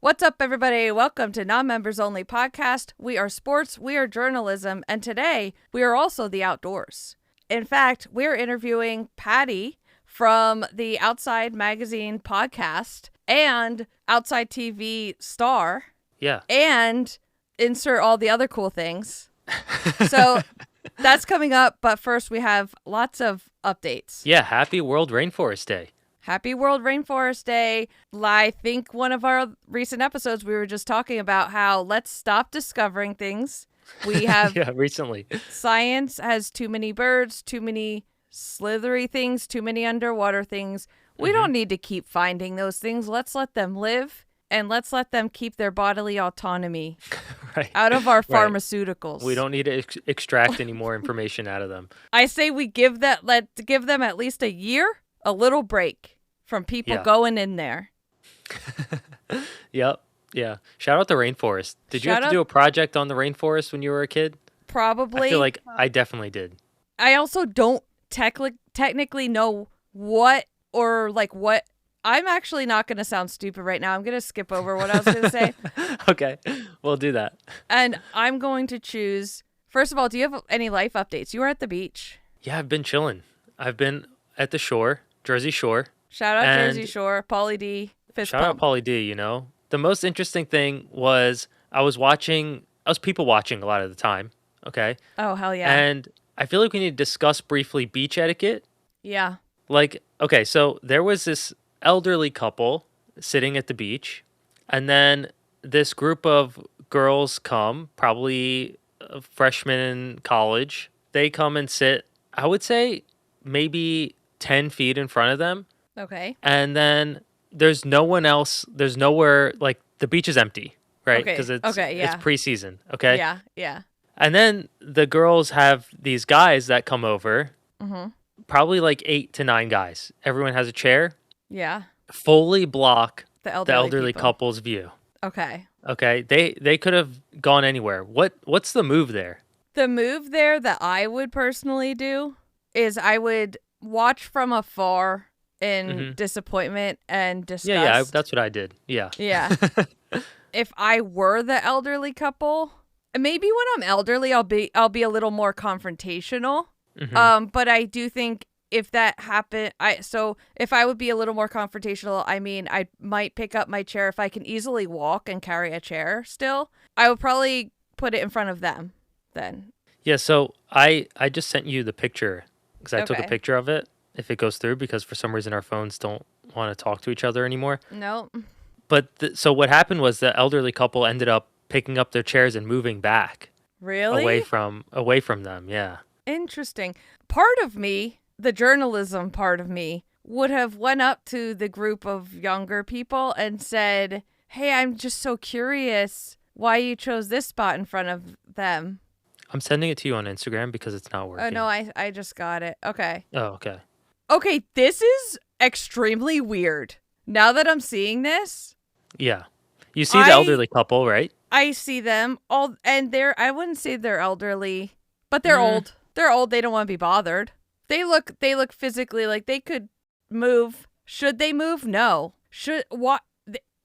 What's up, everybody? Welcome to Non-Members Only Podcast. We are sports, we are journalism, and today we are also the outdoors. In fact, we're interviewing Paddy from the Outside Magazine podcast and Outside TV star. Yeah. And insert all the other cool things. So that's coming up, but first we have lots of updates. Yeah, happy World Rainforest Day. Happy World Rainforest Day. I think one of our recent episodes we were just talking about how let's stop discovering things. We have recently. Science has too many birds, too many slithery things, too many underwater things. We don't need to keep finding those things. Let's let them live and let's let them keep their bodily autonomy out of our pharmaceuticals. We don't need to extract any more information out of them. I say we give them at least a year, a little break from people going in there. Yep. Yeah. Shout out the rainforest. Did you have to do a project on the rainforest when you were a kid? Probably. I feel like I definitely did. I also don't technically know what. I'm actually not going to sound stupid right now. I'm going to skip over what I was going to say. Okay. We'll do that. And I'm going to choose. First of all, do you have any life updates? You were at the beach. Yeah, I've been chilling. I've been at the shore, Jersey Shore. Shout out Jersey Shore, Pauly D. Shout out Pauly D, you know. The most interesting thing was I was people watching a lot of the time, okay? Oh, hell yeah. And I feel like we need to discuss briefly beach etiquette. Yeah. Like, okay, so there was this elderly couple sitting at the beach, and then this group of girls come, probably freshmen in college. They come and sit, I would say, maybe 10 feet in front of them. Okay. And then there's no one else. There's nowhere, like, the beach is empty, right? Because it's preseason, okay? Yeah, yeah. And then the girls have these guys that come over, probably like 8 to 9 guys. Everyone has a chair. Yeah. Fully block the elderly couple's view. Okay. Okay. They could have gone anywhere. What's the move there? The move there that I would personally do is I would watch from afar in disappointment and disgust. Yeah, that's what I did. Yeah. Yeah. If I were the elderly couple, maybe when I'm elderly, I'll be a little more confrontational. But I do think if that happened, if I would be a little more confrontational, I mean, I might pick up my chair if I can easily walk and carry a chair still. I would probably put it in front of them then. Yeah, so I just sent you the picture because I took a picture of it if it goes through because for some reason our phones don't want to talk to each other anymore. No. But so what happened was the elderly couple ended up picking up their chairs and moving back. Really? Away from them, yeah. Interesting. Part of me, the journalism part of me, would have went up to the group of younger people and said, hey, I'm just so curious why you chose this spot in front of them. I'm sending it to you on Instagram because it's not working. Oh, no, I just got it. Okay. Oh, okay. Okay, this is extremely weird. Now that I'm seeing this. Yeah. You see the elderly couple, right? I see them all, and I wouldn't say they're elderly, but they're old. They're old. They don't want to be bothered. They look physically like they could move. Should they move? No.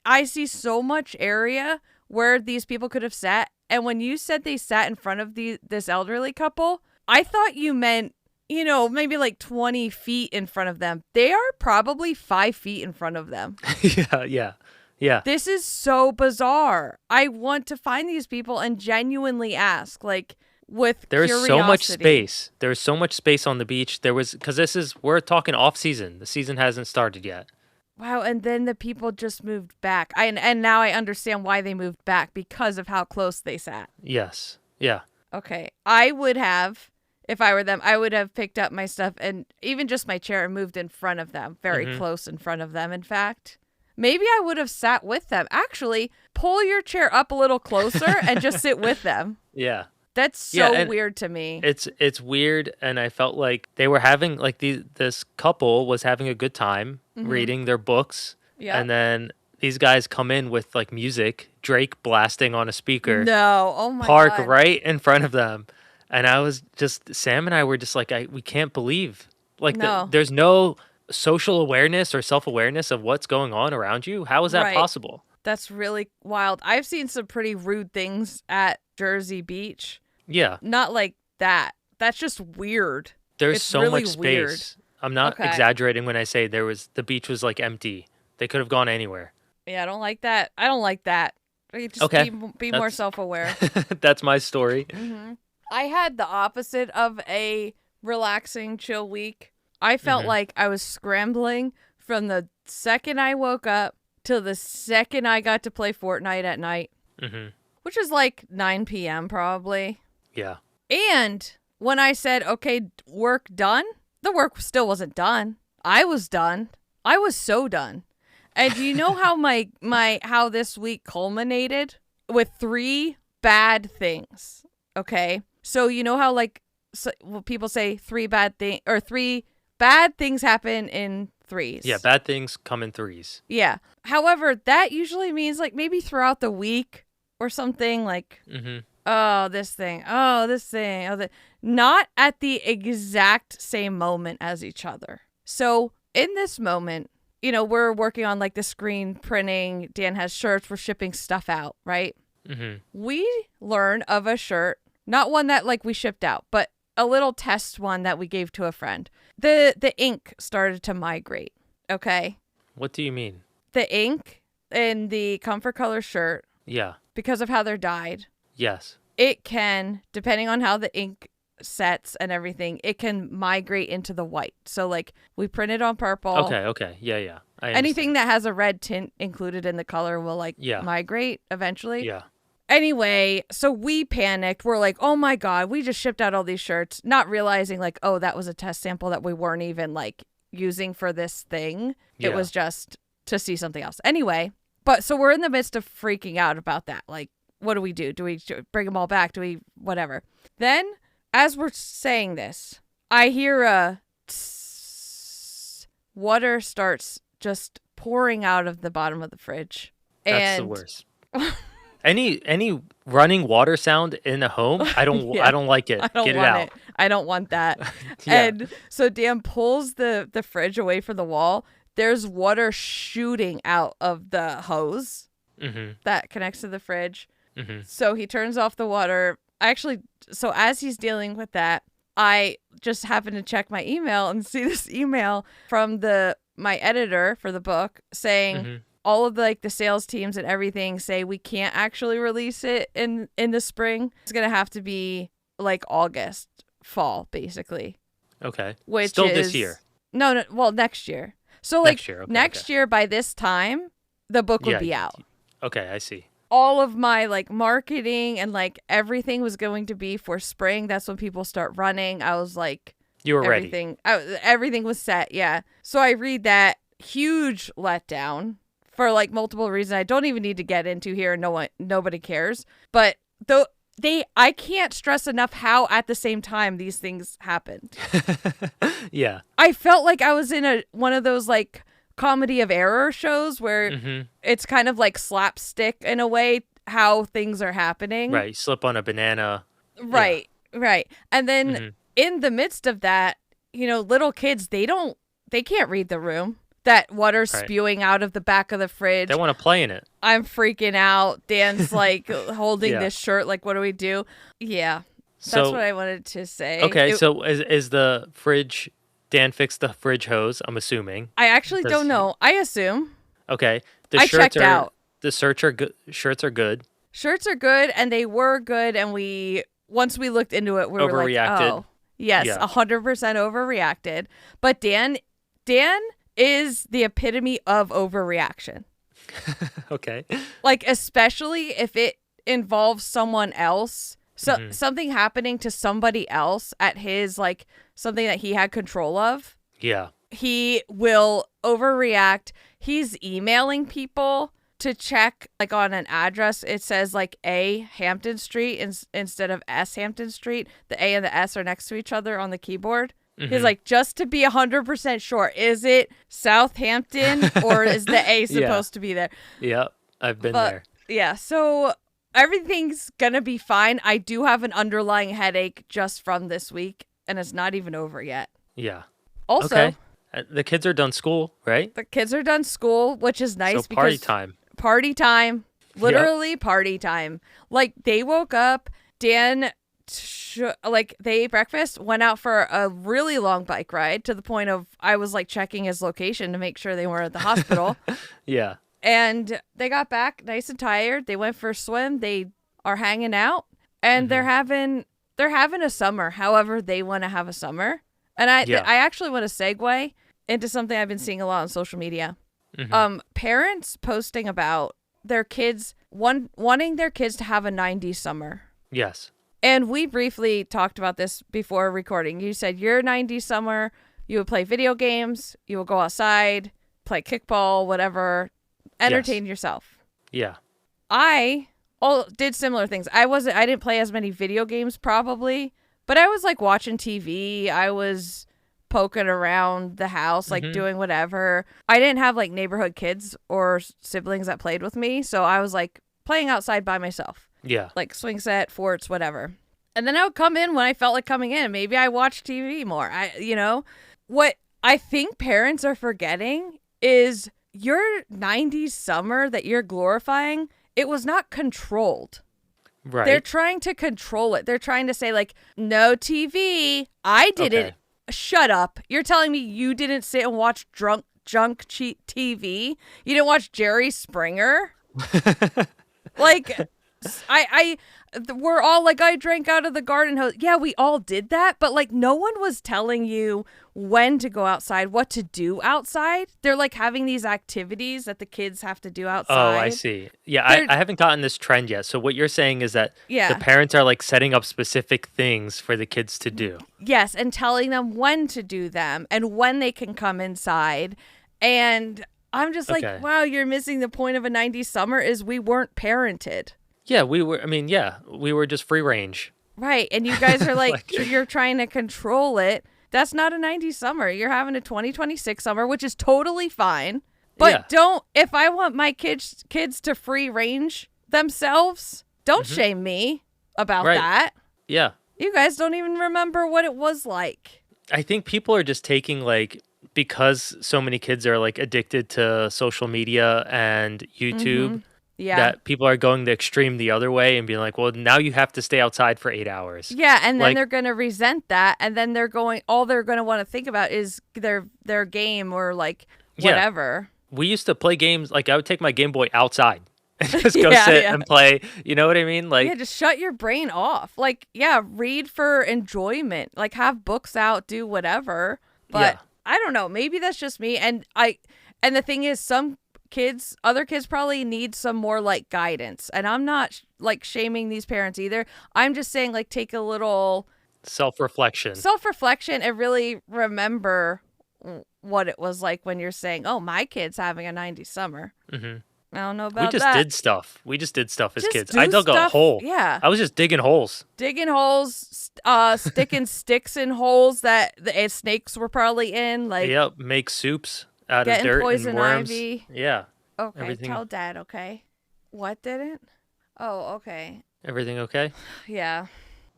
I see so much area where these people could have sat. And when you said they sat in front of this elderly couple, I thought you meant, maybe like 20 feet in front of them. They are probably 5 feet in front of them. Yeah. This is so bizarre. I want to find these people and genuinely ask, like, with curiosity. There's so much space. There's so much space on the beach. Because we're talking off season. The season hasn't started yet. Wow, and then the people just moved back. And now I understand why they moved back, because of how close they sat. Yes. Yeah. Okay. I would have, if I were them, I would have picked up my stuff and even just my chair and moved in front of them, very close in front of them, in fact. Maybe I would have sat with them. Actually, pull your chair up a little closer and just sit with them. Yeah. That's so weird to me. It's weird, and I felt like they were having, like, this couple was having a good time reading their books, and then these guys come in with, like, music, Drake blasting on a speaker. No, oh my park God. Right in front of them, and Sam and I were just like, we can't believe, like, there's no social awareness or self-awareness of what's going on around you. How is that possible? That's really wild. I've seen some pretty rude things at Jersey Beach. Yeah. Not like that. That's just weird. There's It's so really much space. weird. I'm not Okay. exaggerating when I say the beach was like empty. They could have gone anywhere. Yeah, I don't like that. I don't like that. Just Okay. be more self-aware. That's my story. I had the opposite of a relaxing, chill week. I felt like I was scrambling from the second I woke up till the second I got to play Fortnite at night, which is like 9 p.m. probably. Yeah. And when I said, okay, work done, the work still wasn't done. I was done. I was so done. And do you know how how this week culminated with 3 bad things? Okay. So you know how people say 3 bad things happen in 3s. Yeah, bad things come in 3s. Yeah. However, that usually means like maybe throughout the week or something like, oh, this thing. Oh, this thing. Oh, not at the exact same moment as each other. So in this moment, we're working on like the screen printing. Dan has shirts. We're shipping stuff out, right? We learn of a shirt, not one that like we shipped out, but a little test one that we gave to a friend. The ink started to migrate. Okay. What do you mean? The ink in the Comfort Color shirt. Yeah. Because of how they're dyed. Yes. It can, depending on how the ink sets and everything, it can migrate into the white. So like we printed on purple. Okay. Yeah. Anything that has a red tint included in the color will migrate eventually. Yeah. Anyway, so we panicked. We're like, oh my God, we just shipped out all these shirts, not realizing like, oh, that was a test sample that we weren't even like using for this thing. Yeah. It was just to see something else. Anyway, but so we're in the midst of freaking out about that. Like, what do we do? Do we bring them all back? Do we whatever? Then as we're saying this, I hear a tss, water starts just pouring out of the bottom of the fridge. That's the worst. Any running water sound in a home, I don't I don't like it. Get it out. I don't want that. Yeah. And so Dan pulls the fridge away from the wall. There's water shooting out of the hose that connects to the fridge. So he turns off the water. So as he's dealing with that, I just happen to check my email and see this email from my editor for the book saying all of the sales teams and everything say we can't actually release it in the spring. It's going to have to be like August, fall, basically. Okay. Which still is, this year. No, well, next year. So next year by this time, the book would be out. Okay, I see. All of my marketing and everything was going to be for spring. That's when people start running. I was like, you were ready. Everything was set. Yeah. So I read that, huge letdown for multiple reasons I don't even need to get into here. Nobody cares. But I can't stress enough how at the same time these things happened. Yeah. I felt like I was in one of those comedy of error shows where it's kind of slapstick in a way how things are happening. Right. You slip on a banana. Right. Yeah. Right. And then in the midst of that, little kids, they can't read the room. That water spewing out of the back of the fridge. They want to play in it. I'm freaking out. Dan's holding this shirt. What do we do? Yeah. That's what I wanted to say. Okay. So is the fridge, Dan fixed the fridge hose, I'm assuming. I actually don't know. I assume. Okay. I checked out. The shirts are good. Shirts are good. Shirts are good, and they were good, and once we looked into it, we were overreacted. Oh, yes, 100% overreacted. But Dan is the epitome of overreaction. Okay. Especially if it involves someone else. So something happening to somebody else at his, something that he had control of. Yeah. He will overreact. He's emailing people to check, on an address. It says, A Hampton Street instead of S Hampton Street. The A and the S are next to each other on the keyboard. He's just to be 100% sure, is it Southampton or is the A supposed to be there? Yeah, I've been there. Yeah, so everything's going to be fine. I do have an underlying headache just from this week, and it's not even over yet. Yeah. Also, okay. The kids are done school, right? The kids are done school, which is nice. So party time. party time. Literally party time. Like, they woke up, Dan, they ate breakfast, went out for a really long bike ride to the point of I was like checking his location to make sure they weren't at the hospital. Yeah. And they got back nice and tired. They went for a swim. They are hanging out, and they're having a summer. However, they want to have a summer. And I actually want to segue into something I've been seeing a lot on social media. Parents posting about their kids wanting their kids to have a 90s summer. Yes. And we briefly talked about this before recording. You said your 90s summer, you would play video games, you would go outside, play kickball, whatever, entertain yourself. Yeah. I did similar things. I didn't play as many video games probably, but I was like watching TV. I was poking around the house, like doing whatever. I didn't have like neighborhood kids or siblings that played with me, so I was like playing outside by myself. Yeah. Like swing set, forts, whatever. And then I would come in when I felt like coming in. Maybe I watched TV more. What I think parents are forgetting is your 90s summer that you're glorifying, it was not controlled. Right. They're trying to control it. They're trying to say like, no TV. I didn't. Okay. Shut up. You're telling me you didn't sit and watch junk cheat TV? You didn't watch Jerry Springer? Like, we're all like, I drank out of the garden hose. Yeah, we all did that. But like, no one was telling you when to go outside, what to do outside. They're like having these activities that the kids have to do outside. Oh, I see. Yeah, I haven't gotten this trend yet. So what you're saying is that the parents are like setting up specific things for the kids to do. Yes, and telling them when to do them and when they can come inside. And I'm just like, wow, you're missing the point of a 90s summer is we weren't parented. Yeah, we were just free range. Right, and you guys are like, you're trying to control it. That's not a 90s summer. You're having a 2026 summer, which is totally fine. But if I want my kids to free range themselves, don't shame me about that. Yeah. You guys don't even remember what it was like. I think people are just taking like, because so many kids are like addicted to social media and YouTube, that people are going the extreme the other way and being like, well, now you have to stay outside for 8 hours. Yeah, and then they're going to resent that, and then all they're going to want to think about is their game or like whatever. Yeah. We used to play games, like I would take my Game Boy outside and just go sit and play. You know what I mean? Like, just shut your brain off. Like, read for enjoyment. Like, have books out, do whatever. But I don't know. Maybe that's just me. And the thing is, other kids probably need some more like guidance. And I'm not like shaming these parents either. I'm just saying like take a little self-reflection and really remember what it was like when you're saying, oh, my kid's having a 90s summer. I don't know about that. We just did stuff as kids. I dug a hole. Yeah. I was just digging holes. Sticking sticks in holes that the snakes were probably in. Like, make soups out of dirt poison and worms. ivy. Yeah. Okay, everything. Tell Dad, okay? What didn't? Oh, okay. Everything okay? Yeah.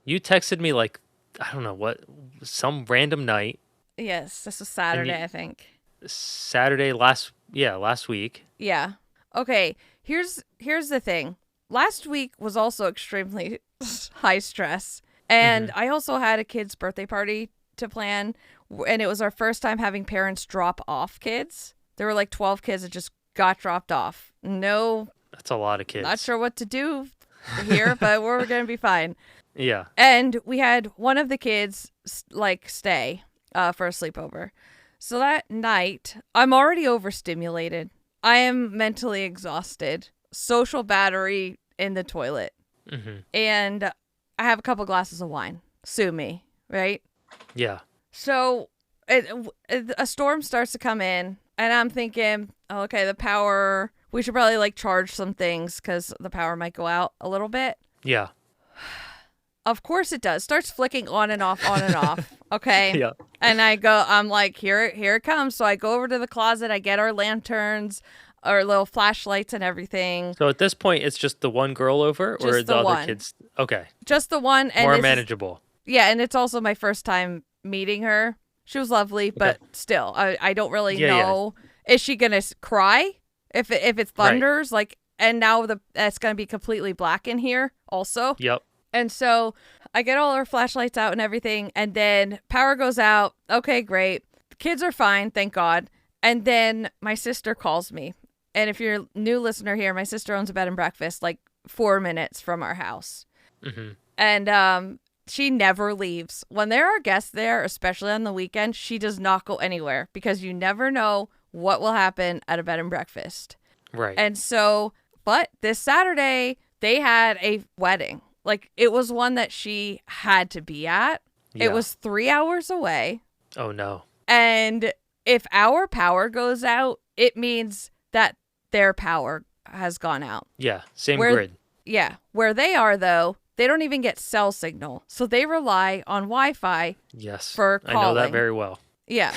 You texted me like, I don't know what, some random night. Yes, this was Saturday, I think. Saturday last week. Yeah. Okay, here's the thing. Last week was also extremely high stress. And I also had a kid's birthday party to plan. And it was our first time having parents drop off kids. There were like 12 kids that just got dropped off. No. That's a lot of kids. Not sure what to do here, but we're going to be fine. Yeah. And we had one of the kids like stay for a sleepover. So that night, I'm already overstimulated. I am mentally exhausted. Social battery in the toilet. And I have a couple glasses of wine. Sue me, right? Yeah. So a storm starts to come in, and I'm thinking, oh, okay, the power, we should probably like charge some things because the power might go out a little bit. Yeah. Of course it does. Starts flicking on and off, on and off. Okay. Yeah. And I'm like, here it comes. So I go over to the closet. I get our lanterns, our little flashlights and everything. So at this point, it's just the one girl over, or the other kids? Okay. Just the one. And more manageable. Yeah. And it's also my first time meeting her. She was lovely, but still, I don't really know. Yeah. Is she going to cry? if it thunders, like, and now it's going to be completely black in here also. Yep. And so I get all our flashlights out and everything, and then power goes out. Okay, great. The kids are fine, thank God. And then my sister calls me. And if you're a new listener here, my sister owns a bed and breakfast like 4 minutes from our house. Mm-hmm. And she never leaves. When there are guests there, especially on the weekend, she does not go anywhere because you never know what will happen at a bed and breakfast. Right. And so, but this Saturday, they had a wedding. Like, it was one that she had to be at. Yeah. It was 3 hours away. Oh, no. And if our power goes out, it means that their power has gone out. Yeah, same grid. Yeah. Where they are, though, they don't even get cell signal. So they rely on Wi-Fi for calling. I know that very well. Yeah.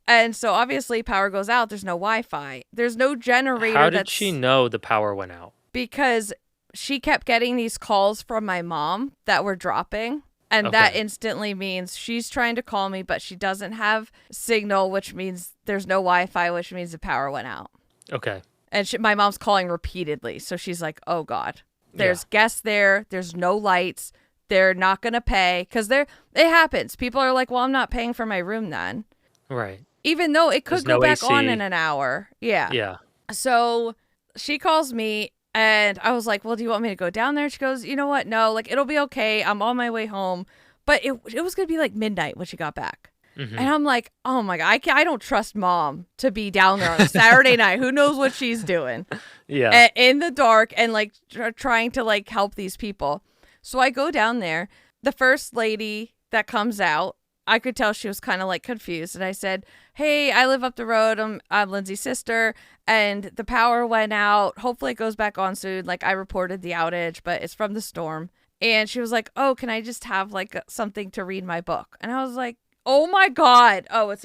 And so obviously power goes out. There's no Wi-Fi. There's no generator. How did she know the power went out? Because she kept getting these calls from my mom that were dropping. And that instantly means she's trying to call me, but she doesn't have signal, which means there's no Wi-Fi, which means the power went out. Okay. And my mom's calling repeatedly. So she's like, oh, God. There's guests there. There's no lights. They're not going to pay. Because it happens. People are like, well, I'm not paying for my room then. Right. Even though it could go back AC. on in an hour. Yeah. Yeah. So she calls me. And I was like, well, do you want me to go down there? She goes, you know what? No, like, it'll be okay. I'm on my way home. But it was going to be like midnight when she got back. Mm-hmm. And I'm like, oh my God, I don't trust mom to be down there on a Saturday night. Who knows what she's doing? Yeah. In the dark and like trying to like help these people. So I go down there. The first lady that comes out, I could tell she was kind of like confused. And I said, hey, I live up the road. I'm Lindsay's sister. And the power went out. Hopefully it goes back on soon. Like, I reported the outage, but it's from the storm. And she was like, oh, can I just have like something to read my book? And I was like, oh my God. Oh, What's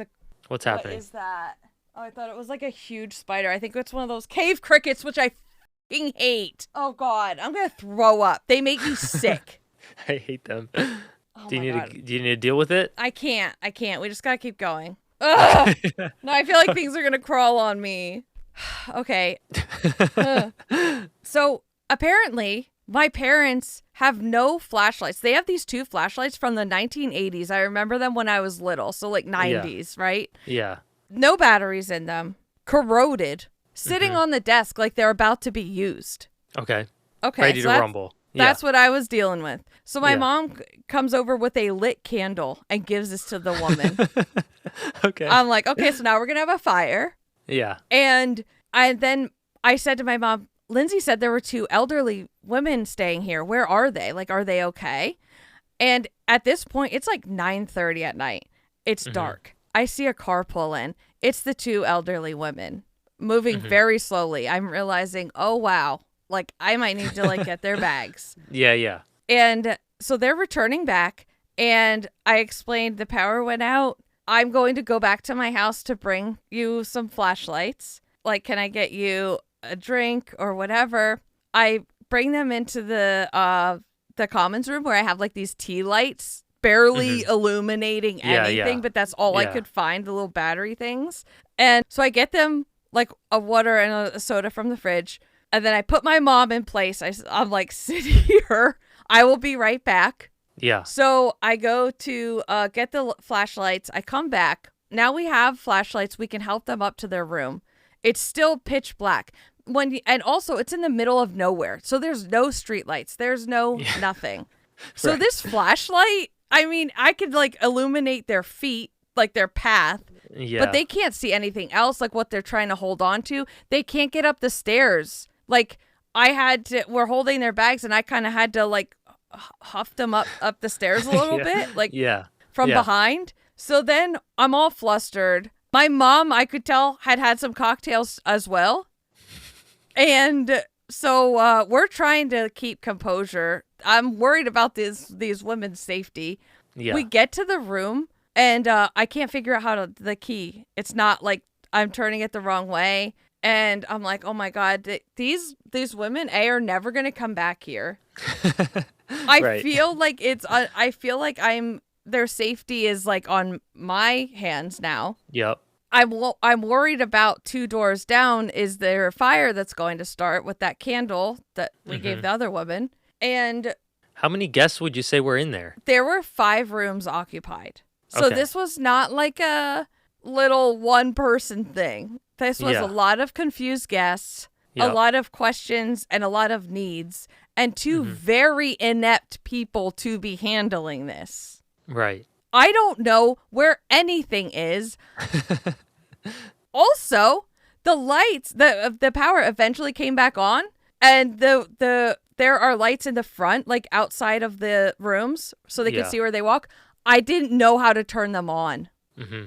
happening? What is that? Oh, I thought it was like a huge spider. I think it's one of those cave crickets, which I fucking hate. Oh God, I'm going to throw up. They make me sick. I hate them. Oh do you need to deal with it? I can't. We just got to keep going. Ugh. No, I feel like things are going to crawl on me. Okay. So apparently my parents have no flashlights. They have these 2 flashlights from the 1980s. I remember them when I was little. So like 90s, right? Yeah. No batteries in them. Corroded. Sitting on the desk like they're about to be used. Okay. Ready to rumble. That's what I was dealing with. So my mom comes over with a lit candle and gives this to the woman. Okay. I'm like, okay, so now we're going to have a fire. Yeah. And then I said to my mom, Lindsay said there were 2 elderly women staying here. Where are they? Like, are they okay? And at this point, it's like 9:30 at night. It's dark. I see a car pull in. It's the 2 elderly women moving very slowly. I'm realizing, oh, wow. Like, I might need to like get their bags. Yeah. And so they're returning back. And I explained the power went out. I'm going to go back to my house to bring you some flashlights. Like, can I get you a drink or whatever? I bring them into the commons room where I have like these tea lights barely illuminating anything, but that's all I could find, the little battery things. And so I get them like a water and a soda from the fridge. And then I put my mom in place. I'm like, sit here. I will be right back. Yeah. So I go to get the flashlights. I come back. Now we have flashlights. We can help them up to their room. It's still pitch black. And also it's in the middle of nowhere. So there's no street lights. There's no nothing. So this flashlight, I mean, I could like illuminate their feet, like their path. Yeah. But they can't see anything else, like what they're trying to hold on to. They can't get up the stairs. Like we're holding their bags and I kind of had to like huff them up the stairs a little bit, like from behind. So then I'm all flustered. My mom, I could tell, had some cocktails as well. And so we're trying to keep composure. I'm worried about these women's safety. Yeah. We get to the room and I can't figure out the key. It's not like I'm turning it the wrong way. And I'm like, oh my God, these women, are never going to come back here. I feel like their safety is like on my hands now. Yep. I'm worried about 2 doors down. Is there a fire that's going to start with that candle that we gave the other woman? And how many guests would you say were in there? There were 5 rooms occupied. So Okay. this was not like a little one-person thing. This was a lot of confused guests, a lot of questions, and a lot of needs, and 2 very inept people to be handling this. Right. I don't know where anything is. Also, the lights, the power eventually came back on, and there are lights in the front, like outside of the rooms, so they can see where they walk. I didn't know how to turn them on.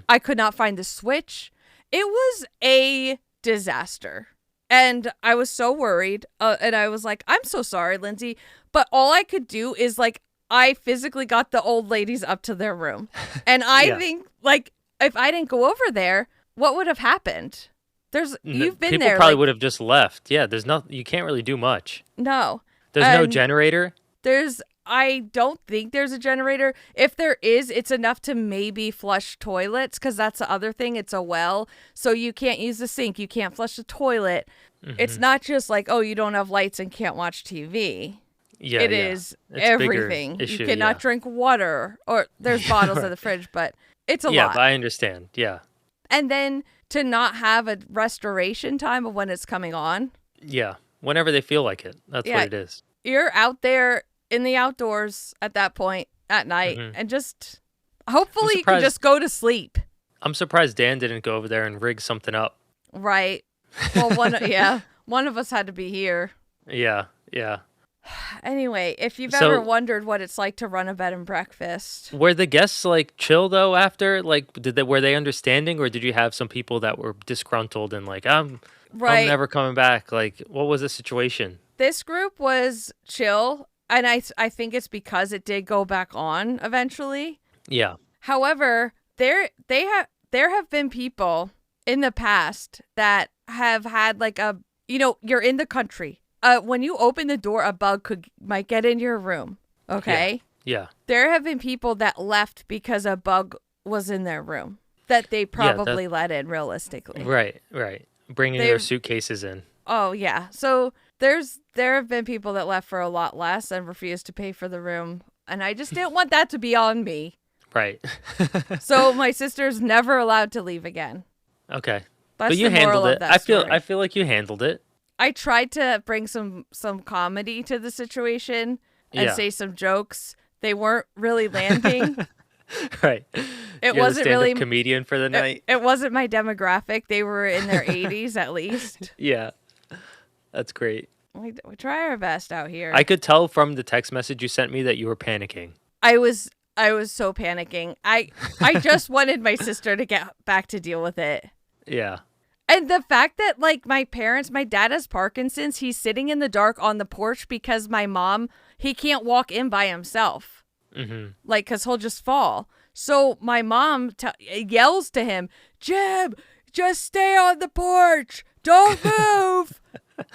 I could not find the switch. It was a disaster. And I was so worried. And I was like, I'm so sorry, Lindsay. But all I could do is like, I physically got the old ladies up to their room. And I think like, if I didn't go over there, what would have happened? You've been people there. Probably would have just left. Yeah. You can't really do much. No. There's no generator. I don't think there's a generator. If there is, it's enough to maybe flush toilets, because that's the other thing. It's a well, so you can't use the sink. You can't flush the toilet. It's not just like, oh, you don't have lights and can't watch TV. Yeah, it is everything. You cannot drink water, or there's bottles in the fridge, but it's a lot. Yeah, but I understand. Yeah. And then to not have a restoration time of when it's coming on. Yeah, whenever they feel like it. That's what it is. You're out there in the outdoors at that point at night, and just hopefully you can just go to sleep. I'm surprised Dan didn't go over there and rig something up. Right. Well, one of us had to be here. Yeah. Anyway, if you've ever wondered what it's like to run a bed and breakfast. Were the guests like chill though after? Like were they understanding, or did you have some people that were disgruntled and like, I'm never coming back? Like, what was the situation? This group was chill. And I think it's because it did go back on eventually. Yeah. However, there have been people in the past that have had like you're in the country. When you open the door, a bug might get in your room. Okay. Yeah. There have been people that left because a bug was in their room that they probably let in realistically. Right. Bringing their suitcases in. Oh yeah. So there have been people that left for a lot less and refused to pay for the room, and I just didn't want that to be on me. Right. So my sister's never allowed to leave again. Okay. That's but you the moral handled it. Of that story. I feel like you handled it. I tried to bring some comedy to the situation and say some jokes. They weren't really landing. Right. It wasn't really comedian for the night. It wasn't my demographic. They were in their 80s at least. Yeah. That's great. We try our best out here. I could tell from the text message you sent me that you were panicking. I was so panicking. I just wanted my sister to get back to deal with it. Yeah. And the fact that like my dad has Parkinson's, he's sitting in the dark on the porch because my mom, he can't walk in by himself. Like, cause he'll just fall. So my mom yells to him, Jim, just stay on the porch. Don't move.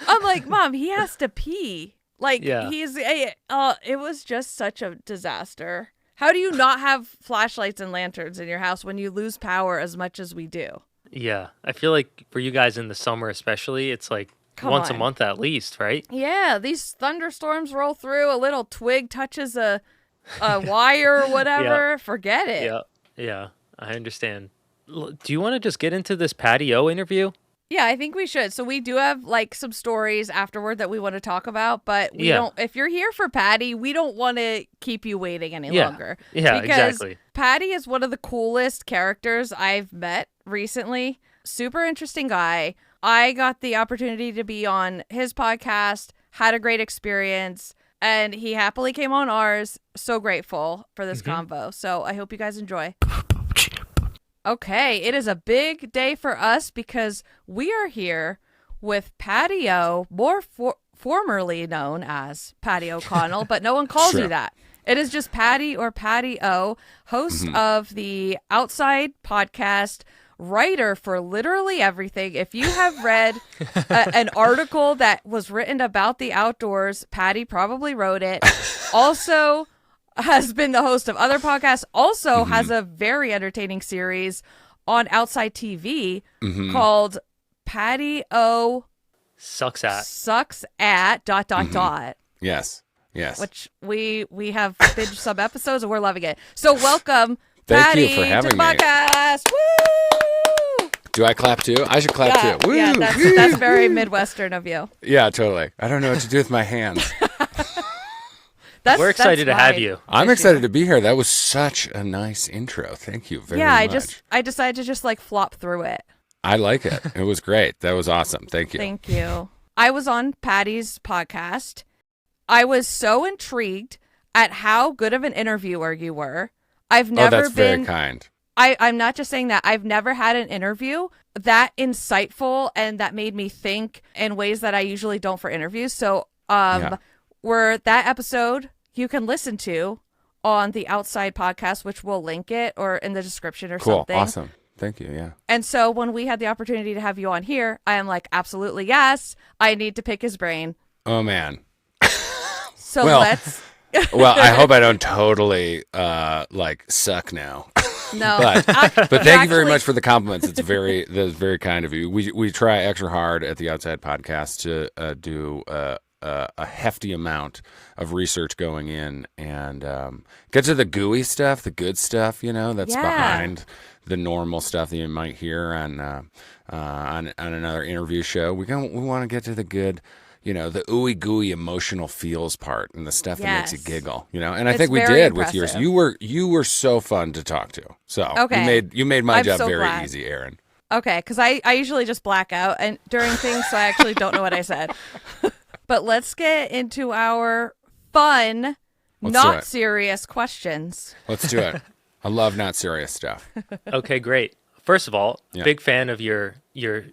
I'm like, Mom, he has to pee. Like, it was just such a disaster. How do you not have flashlights and lanterns in your house when you lose power as much as we do? Yeah. I feel like for you guys in the summer especially, it's like once a month at least, right? Yeah, these thunderstorms roll through, a little twig touches a wire or whatever, forget it. Yeah, I understand. Do you want to just get into this Patio interview? Yeah, I think we should. So we do have like some stories afterward that we want to talk about, but we don't. If you're here for Paddy, we don't want to keep you waiting any longer. Yeah, because exactly. Paddy is one of the coolest characters I've met recently. Super interesting guy. I got the opportunity to be on his podcast, had a great experience, and he happily came on ours. So grateful for this convo. So I hope you guys enjoy. Okay, it is a big day for us because we are here with Patio, more formerly known as Patty O'Connell, but no one calls you that. It is just Paddy or Patio, host of the Outside podcast, writer for literally everything. If you have read an article that was written about the outdoors, Paddy probably wrote it. Also has been the host of other podcasts, also has a very entertaining series on Outside TV called Patio Sucks at ... Yes. Which we have binged some episodes and we're loving it. So welcome, Thank Patty, you for having to the me. podcast. Woo! Do I clap too? I should clap too. Woo! Yeah, that's very Midwestern of you. Yeah, totally. I don't know what to do with my hands. We're excited to have you. I'm excited to be here. That was such a nice intro. Thank you very much. I decided to just like flop through it. I like it. It was great. That was awesome. Thank you. Thank you. I was on Patty's podcast. I was so intrigued at how good of an interviewer you were. I've never that's very kind. I'm not just saying that. I've never had an interview that insightful and that made me think in ways that I usually don't for interviews. So where that episode you can listen to on the Outside podcast, which we'll link it or in the description or something. Cool. Awesome. Thank you. Yeah. And so when we had the opportunity to have you on here, I am like, absolutely yes. I need to pick his brain. Oh, man. So let's. Well, I hope I don't totally suck now. No. But thank you very much for the compliments. That's very kind of you. We try extra hard at the Outside podcast to do a hefty amount of research going in and get to the gooey stuff, the good stuff, that's behind the normal stuff that you might hear on another interview show. We want to get to the good, the ooey gooey emotional feels part and the stuff that makes you giggle, and I think we did with yours. You were so fun to talk to. So you made my job very easy, Erin. Okay, because I usually just black out and during things, so I actually don't know what I said. But let's get into our fun, not serious questions. Let's do it. I love not serious stuff. Okay, great. First of all, big fan of your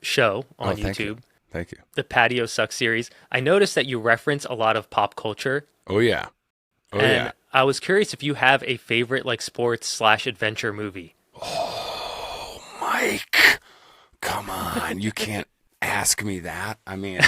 show on YouTube. Thank you. The Patio Sucks series. I noticed that you reference a lot of pop culture. Oh, yeah. And I was curious if you have a favorite sports/adventure movie. Oh, Mike. Come on. You can't ask me that. I mean,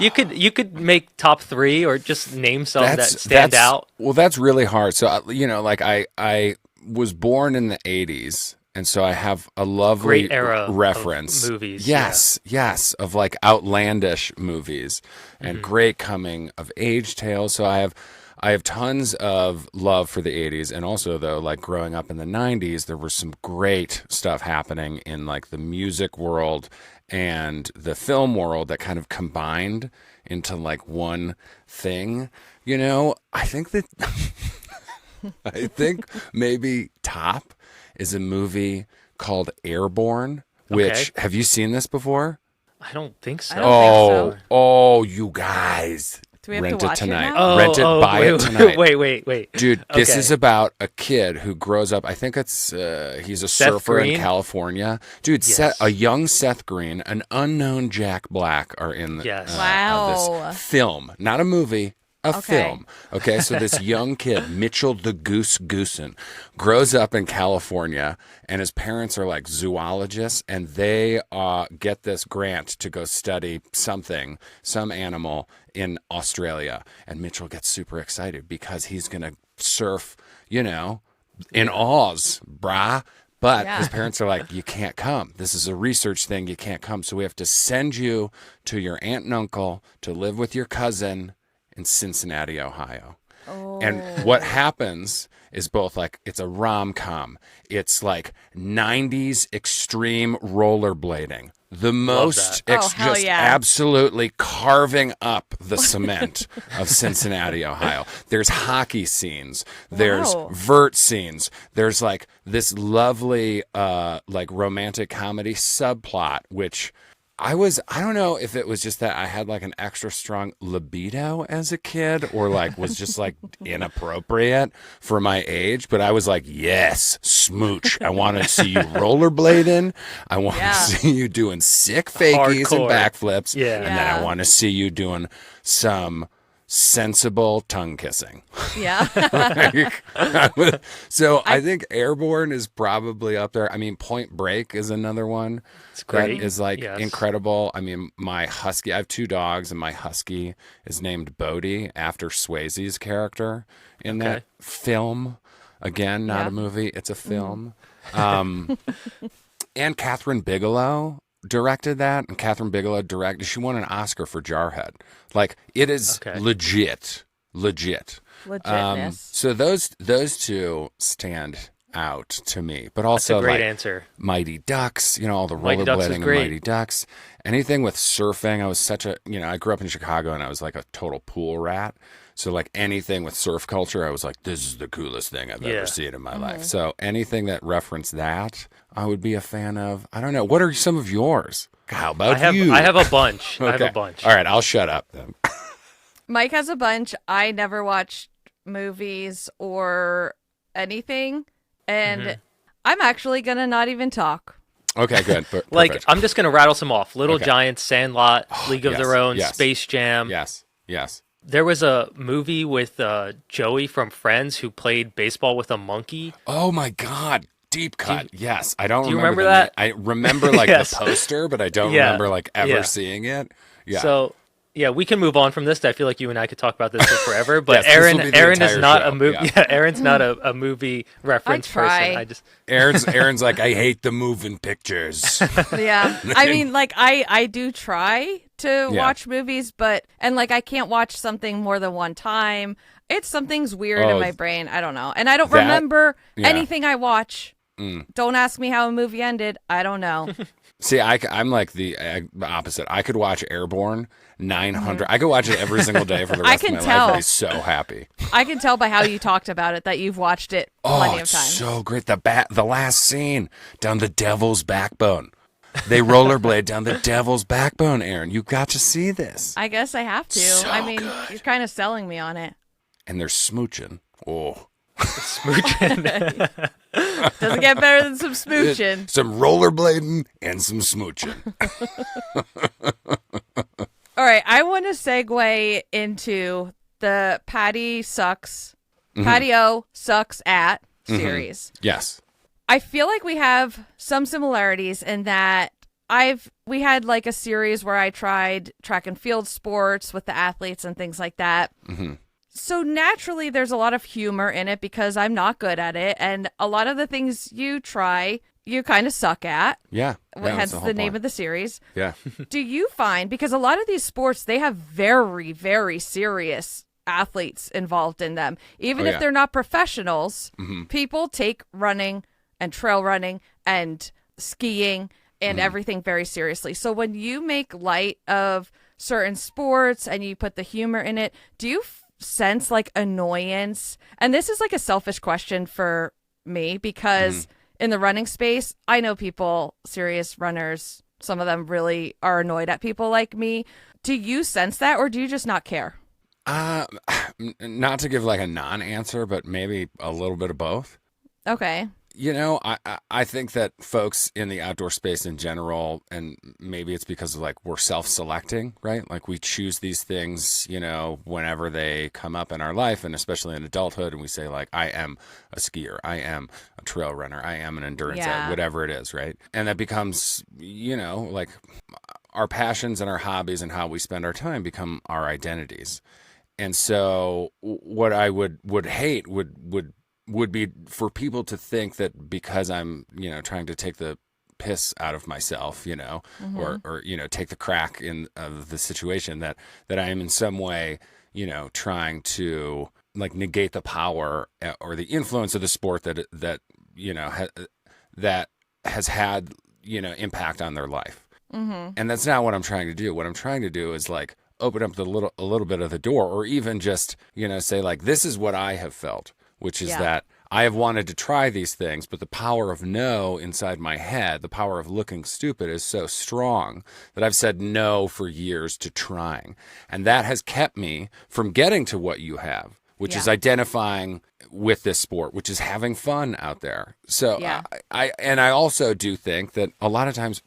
you could make top 3 or just name some that stand out. Well, that's really hard. So, I was born in the 80s. And so I have a lovely great era reference. Of movies. Yes, of outlandish movies and great coming of age tales. So I have tons of love for the 80s, and also though, growing up in the 90s, there was some great stuff happening in the music world and the film world that kind of combined into one thing. I think that I think maybe top is a movie called Airborne, which have you seen this before? I don't think so. I don't think so. Oh, you guys. Do we have Rent to it watch tonight. it now? Rent it, buy it tonight. Wait. Dude, this is about a kid who grows up. I think he's a surfer in California. Dude, a young Seth Green, an unknown Jack Black are in this film. Not a movie. Film. Okay, so this young kid, Mitchell the Goose Goosen, grows up in California, and his parents are zoologists, and they get this grant to go study some animal in Australia. And Mitchell gets super excited because he's going to surf, in Oz, brah. But his parents are like, you can't come. This is a research thing. You can't come. So we have to send you to your aunt and uncle to live with your cousin in Cincinnati, Ohio. And what happens is both it's a rom-com. It's 90s extreme rollerblading. The most absolutely carving up the cement of Cincinnati, Ohio. There's hockey scenes. There's vert scenes. There's this lovely romantic comedy subplot, which I don't know if it was just that I had an extra strong libido as a kid or was just inappropriate for my age, but I was yes, smooch. I want to see you rollerblading. I want to see you doing sick fakies and backflips. Yeah. And then I want to see you doing some sensible tongue kissing. Yeah. So I think Airborne is probably up there. I mean, Point Break is another one. It's great. That is incredible. I mean, my husky, I have 2 dogs, and my husky is named Bodie after Swayze's character in that film. Again, not a movie, it's a film. And Catherine Bigelow directed that, and Catherine Bigelow she won an Oscar for Jarhead. Like, it is legit. Legitness. So those two stand out to me, but also that's a great like answer. Mighty Ducks, all the rollerblading and Mighty Ducks. Anything with surfing, I was such a, I grew up in Chicago and I was like a total pool rat. So like anything with surf culture, I was like, this is the coolest thing I've ever seen in my life. So anything that referenced that, I would be a fan of. I don't know. What are some of yours? How about you? I have a bunch. Okay. I have a bunch. All right, I'll shut up then. Mike has a bunch. I never watched movies or anything. And I'm actually going to not even talk. Okay, good. Like, I'm just going to rattle some off. Little Giants, Sandlot, League of Their Own, Space Jam. Yes. There was a movie with Joey from Friends who played baseball with a monkey. Oh, my God. Deep Cut. Yes. I don't do you remember that? I remember, like, the poster, but I don't remember, like, ever seeing it. Yeah. So... yeah, we can move on from this. I feel like you and I could talk about this for forever. But yes, Erin is not show. a movie. Yeah, Erin's not a movie reference person. Erin's like, I hate the moving pictures. Yeah, I mean, like I do try to watch movies, and like I can't watch something more than one time. Something's weird in my brain. I don't know, and I don't remember anything I watch. Don't ask me how a movie ended. I don't know. See, I'm like the opposite. I could watch Airborne 900. I could watch it every single day for the rest of my life and be so happy. I can tell by how you talked about it that you've watched it plenty of times. So great. The last scene down the devil's backbone. They rollerblade down the devil's backbone, Erin. You got to see this. I guess I have to. So I mean, good. you're kind of selling me on it. And they're smooching. Oh. Smooching. Doesn't get better than some smooching. Some rollerblading and some smooching. All right, I want to segue into the Patio sucks at series. Yes. I feel like we have some similarities in that we had like a series where I tried track and field sports with the athletes and things like that. Mm-hmm. So naturally, there's a lot of humor in it because I'm not good at it. And a lot of the things you try, you kind of suck at. Yeah. Hence the name of the series. Yeah. Do you find, because a lot of these sports, they have very, very serious athletes involved in them. Even if they're not professionals, people take running and trail running and skiing and everything very seriously. So when you make light of certain sports and you put the humor in it, do you sense like annoyance? And this is like a selfish question for me because in the running space, I know people, serious runners, some of them really are annoyed at people like me. Do you sense that, or do you just not care? Not to give like a non-answer, but maybe a little bit of both. Okay. I think that folks in the outdoor space in general, and maybe it's because of like we're self-selecting, right? Like we choose these things, whenever they come up in our life, and especially in adulthood, and we say like, I am a skier, I am a trail runner, I am an endurance athlete, whatever it is, right? And that becomes, like our passions and our hobbies and how we spend our time become our identities. And so what I would hate would be for people to think that because I'm, trying to take the piss out of myself, or take the crack in of the situation that I am in some way, trying to like negate the power or the influence of the sport that has had, impact on their life. Mm-hmm. And that's not what I'm trying to do. What I'm trying to do is like open up a little bit of the door, or even just, say like, this is what I have felt, which is that I have wanted to try these things, but the power of no inside my head, the power of looking stupid is so strong that I've said no for years to trying. And that has kept me from getting to what you have, which is identifying with this sport, which is having fun out there. So I also do think that a lot of times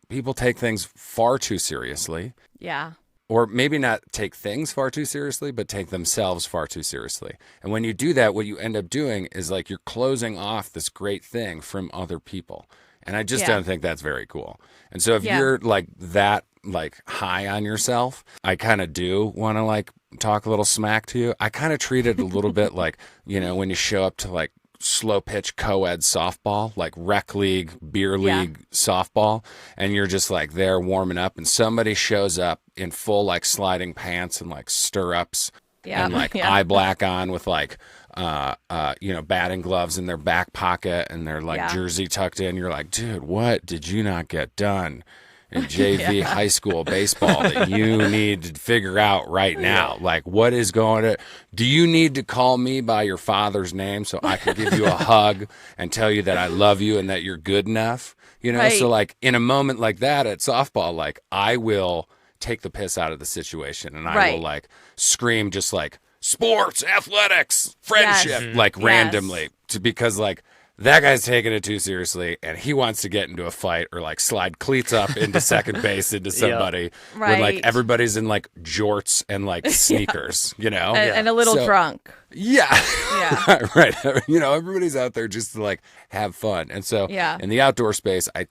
people take things far too seriously. Yeah. Or maybe not take things far too seriously, but take themselves far too seriously. And when you do that, what you end up doing is like you're closing off this great thing from other people. And I just don't think that's very cool. And so if you're like that, like high on yourself, I kind of do want to like talk a little smack to you. I kind of treat it a little bit like, when you show up to like slow pitch co-ed softball, like rec league, beer league softball. And you're just like there warming up and somebody shows up in full like sliding pants and like stirrups and like eye black on with like, batting gloves in their back pocket and their like jersey tucked in. You're like, dude, what did you not get done in JV high school baseball that you need to figure out right now? Like, what is going on? Do you need to call me by your father's name so I can give you a hug and tell you that I love you and that you're good enough? So like in a moment like that at softball, like I will take the piss out of the situation and I will like scream just like sports, athletics, friendship, like randomly because like that guy's taking it too seriously and he wants to get into a fight or like slide cleats up into second base into somebody when like everybody's in like jorts and like sneakers, and a little drunk. Right. Everybody's out there just to like have fun. And so in the outdoor space, I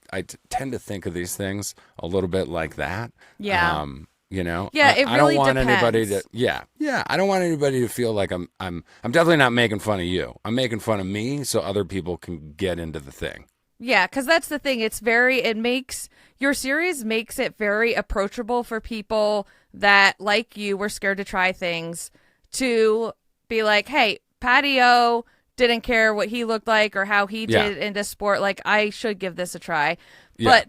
tend to think of these things a little bit like that. It really I don't want depends. anybody to I don't want anybody to feel like I'm definitely not making fun of you. I'm making fun of me so other people can get into the thing. Yeah, because that's the thing. Your series makes it very approachable for people that, like you, were scared to try things to be like, hey, Patio didn't care what he looked like or how he did into sport. Like, I should give this a try. But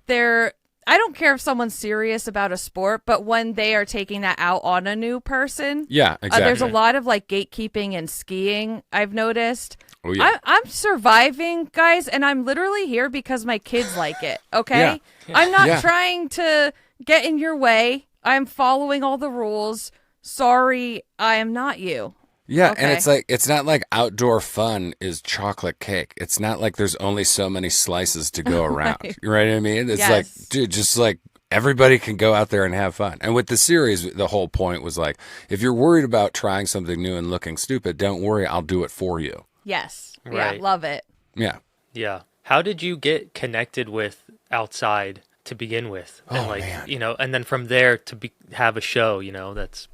I don't care if someone's serious about a sport, but when they are taking that out on a new person, exactly. There's a lot of like gatekeeping and skiing, I've noticed. Oh, yeah. I'm surviving, guys, and I'm literally here because my kids like it, okay? I'm not trying to get in your way. I'm following all the rules. Sorry, I am not you. Yeah, okay. And it's not like outdoor fun is chocolate cake. It's not like there's only so many slices to go around. You know what I mean? It's like, dude, just like everybody can go out there and have fun. And with the series, the whole point was like, if you're worried about trying something new and looking stupid, don't worry, I'll do it for you. Yes. Right. Yeah, love it. Yeah. Yeah. How did you get connected with outside to begin with? And man. And then from there to have a show, that's...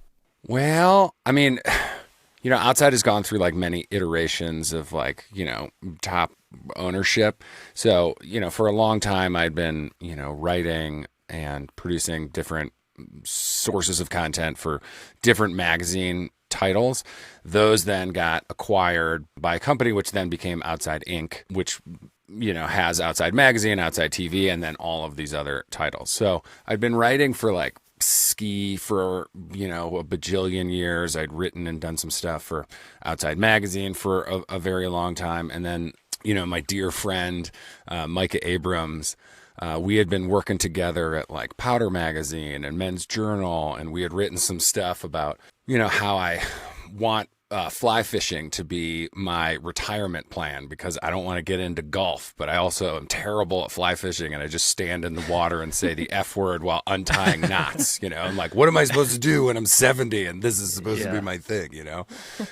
Well, I mean... Outside has gone through like many iterations of like, top ownership. So, for a long time I'd been, writing and producing different sources of content for different magazine titles. Those then got acquired by a company, which then became Outside Inc., which, has Outside Magazine, Outside TV, and then all of these other titles. So I'd been writing for like ski for a bajillion years. I'd written and done some stuff for Outside Magazine for a very long time, and then my dear friend Micah Abrams, we had been working together at like Powder Magazine and Men's Journal, and we had written some stuff about how I want fly fishing to be my retirement plan because I don't want to get into golf, but I also am terrible at fly fishing and I just stand in the water and say the F word while untying knots, I'm like, what am I supposed to do when I'm 70 and this is supposed to be my thing,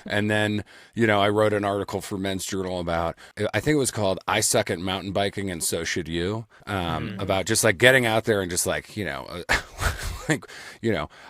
And then, I wrote an article for Men's Journal about, I think it was called I Suck at Mountain Biking and So Should You, about just like getting out there and just like, like,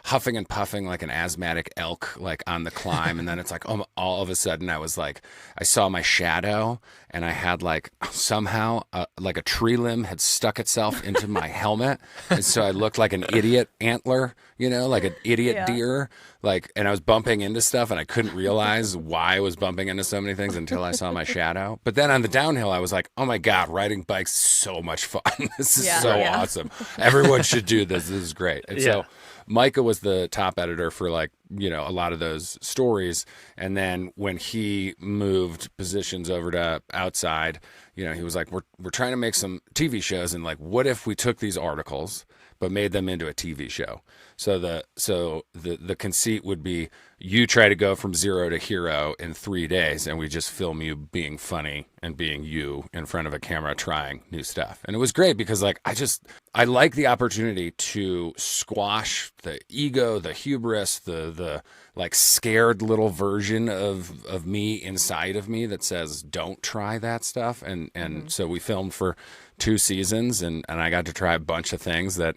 huffing and puffing like an asthmatic elk, like on the climb. And then it's like, all of a sudden I was like, I saw my shadow and I had like somehow like a tree limb had stuck itself into my helmet. And so I looked like an idiot antler, like an idiot deer, and I was bumping into stuff and I couldn't realize why I was bumping into so many things until I saw my shadow. But then on the downhill, I was like, oh my God, riding bikes is so much fun. This is awesome. Everyone should do this. This is great. And so Micah was the top editor for like, a lot of those stories. And then when he moved positions over to Outside, he was like, we're trying to make some TV shows. And like, what if we took these articles, but made them into a TV show? So the conceit would be you try to go from zero to hero in 3 days, and we just film you being funny and being you in front of a camera trying new stuff. And it was great because like I like the opportunity to squash the ego, the hubris, the like scared little version of me inside of me that says don't try that stuff. And so we filmed for 2 seasons and I got to try a bunch of things that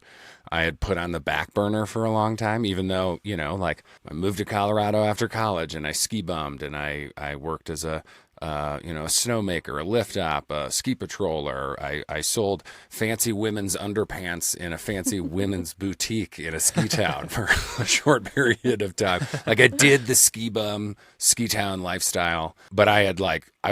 I had put on the back burner for a long time, even though, like I moved to Colorado after college and I ski bummed and I worked as a a snowmaker, a lift op, a ski patroller. I sold fancy women's underpants in a fancy women's boutique in a ski town for a short period of time. Like I did the ski bum, ski town lifestyle, but I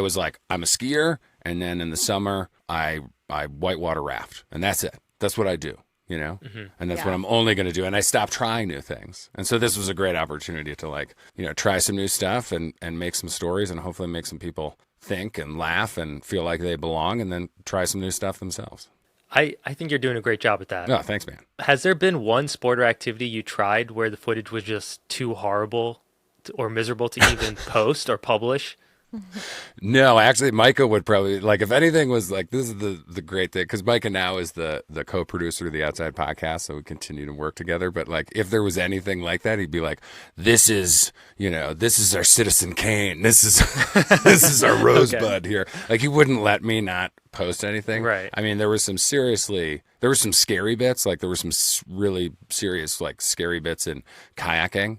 was like, I'm a skier. And then in the summer, I whitewater raft, and that's it. That's what I do. And that's what I'm only going to do. And I stopped trying new things. And so this was a great opportunity to try some new stuff and make some stories and hopefully make some people think and laugh and feel like they belong and then try some new stuff themselves. I think you're doing a great job at that. Oh, thanks, man. Has there been one sport or activity you tried where the footage was just too horrible or miserable to even post or publish? No, actually, Micah would probably, if anything was this is the great thing, because Micah now is the co-producer of the Outside Podcast, so we continue to work together. But if there was anything like that, he'd be like, this is our Citizen Kane. This is our Rosebud here. He wouldn't let me not post anything. Right. I mean, there were some scary bits. There were some really serious, scary bits in kayaking.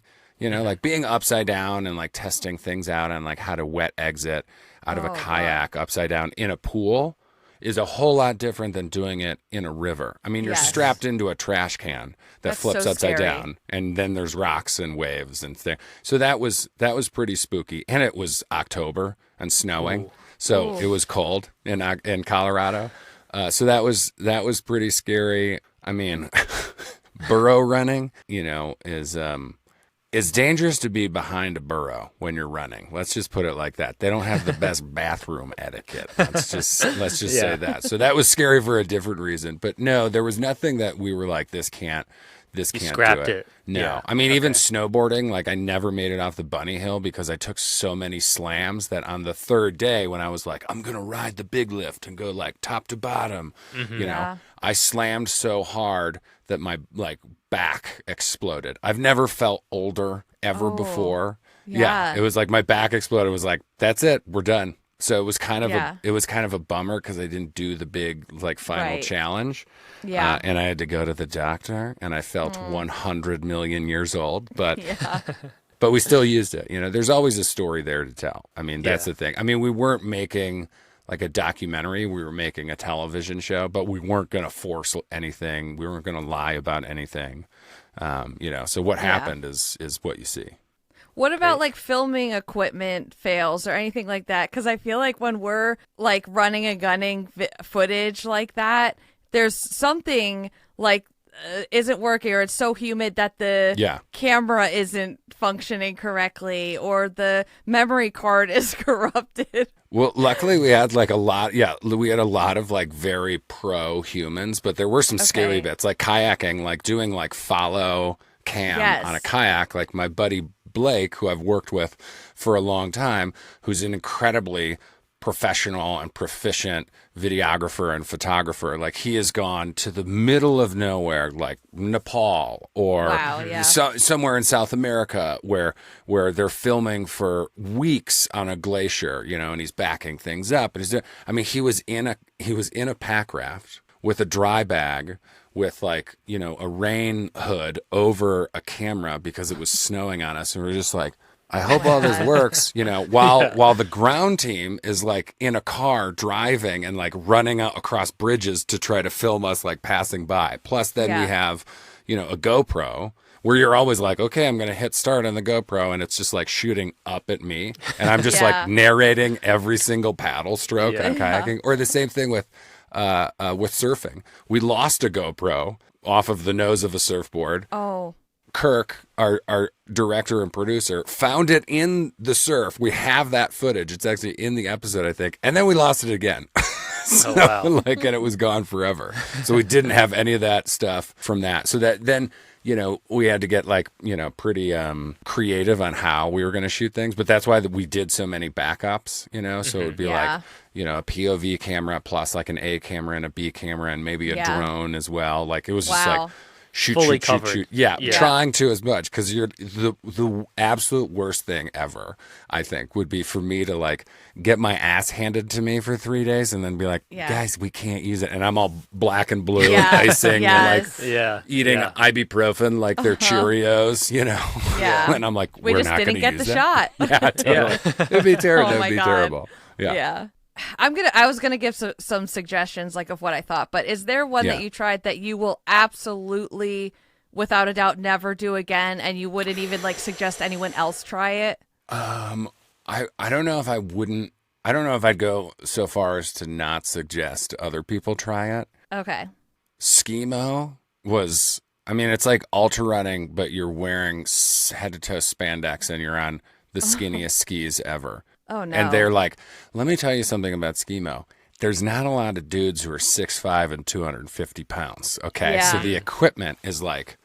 Being upside down and testing things out and how to wet exit out of a kayak upside down in a pool is a whole lot different than doing it in a river. I mean, you're strapped into a trash can that flips so upside down, and then there's rocks and waves and things. So that was pretty spooky, and it was October and snowing, so it was cold in Colorado. So that was pretty scary. I mean, burro running, is. It's dangerous to be behind a burro when you're running. Let's just put it like that. They don't have the best bathroom etiquette. Let's just say that. So that was scary for a different reason. But no, there was nothing that we were like, this can't do it. No. Yeah. I mean, even snowboarding, I never made it off the bunny hill because I took so many slams that on the third day when I was like, I'm going to ride the big lift and go top to bottom, I slammed so hard that my back exploded. I've never felt older ever before. Yeah. It was my back exploded. It was that's it. We're done. So it was kind of a bummer because I didn't do the big final challenge. Yeah. And I had to go to the doctor and I felt 100 million years old, but but we still used it. There's always a story there to tell. I mean, that's the thing. I mean, we weren't making a documentary. We were making a television show, but we weren't going to force anything. We weren't going to lie about anything. So what happened is what you see. What about filming equipment fails or anything like that? Because I feel like when we're running and gunning footage like that, there's something isn't working, or it's so humid that the camera isn't functioning correctly, or the memory card is corrupted. Well, luckily we had a lot. Yeah, we had a lot of very pro humans, but there were some scary bits, kayaking, doing follow cam on a kayak. My buddy Blake, who I've worked with for a long time, who's an incredibly professional and proficient videographer and photographer. He has gone to the middle of nowhere, Nepal or somewhere in South America where they're filming for weeks on a glacier, and he's backing things up. And he was in a pack raft with a dry bag with a rain hood over a camera because it was snowing on us. And we were just I hope all this works, while the ground team is in a car driving and running out across bridges to try to film us passing by. Plus then we have, a GoPro where you're always okay, I'm going to hit start on the GoPro and it's just shooting up at me. And I'm just narrating every single paddle stroke on kayaking. Or the same thing with surfing. We lost a GoPro off of the nose of a surfboard. Oh. Kirk, our director and producer, found it in the surf. We have that footage. It's actually in the episode, I think. And then we lost it again. And it was gone forever. So we didn't have any of that stuff from that. So that then, we had to get pretty creative on how we were going to shoot things. But that's why we did so many backups, So it would be a POV camera plus an A camera and a B camera and maybe a drone as well. It was just fully covered. Yeah, trying to as much, because you're the absolute worst thing ever, I think, would be for me to like get my ass handed to me for 3 days and then be like, guys, we can't use it, and I'm all black and blue and icing and like eating ibuprofen like they're Cheerios, you know. Yeah. And I'm like, we just didn't get the shot. Yeah, totally. It'd be terrible. It'd be terrible. Yeah. I was gonna give some suggestions like of what I thought, but is there one that you tried that you will absolutely, without a doubt, never do again, and you wouldn't even like suggest anyone else try it? I don't know if I wouldn't. I don't know if I'd go so far as to not suggest other people try it. Okay. Skimo was. I mean, it's like ultra running, but you're wearing head to toe spandex and you're on the skinniest skis ever. Oh, no. And they're like, let me tell you something about Skimo. There's not a lot of dudes who are 6'5" and 250 pounds, okay? Yeah. So the equipment is like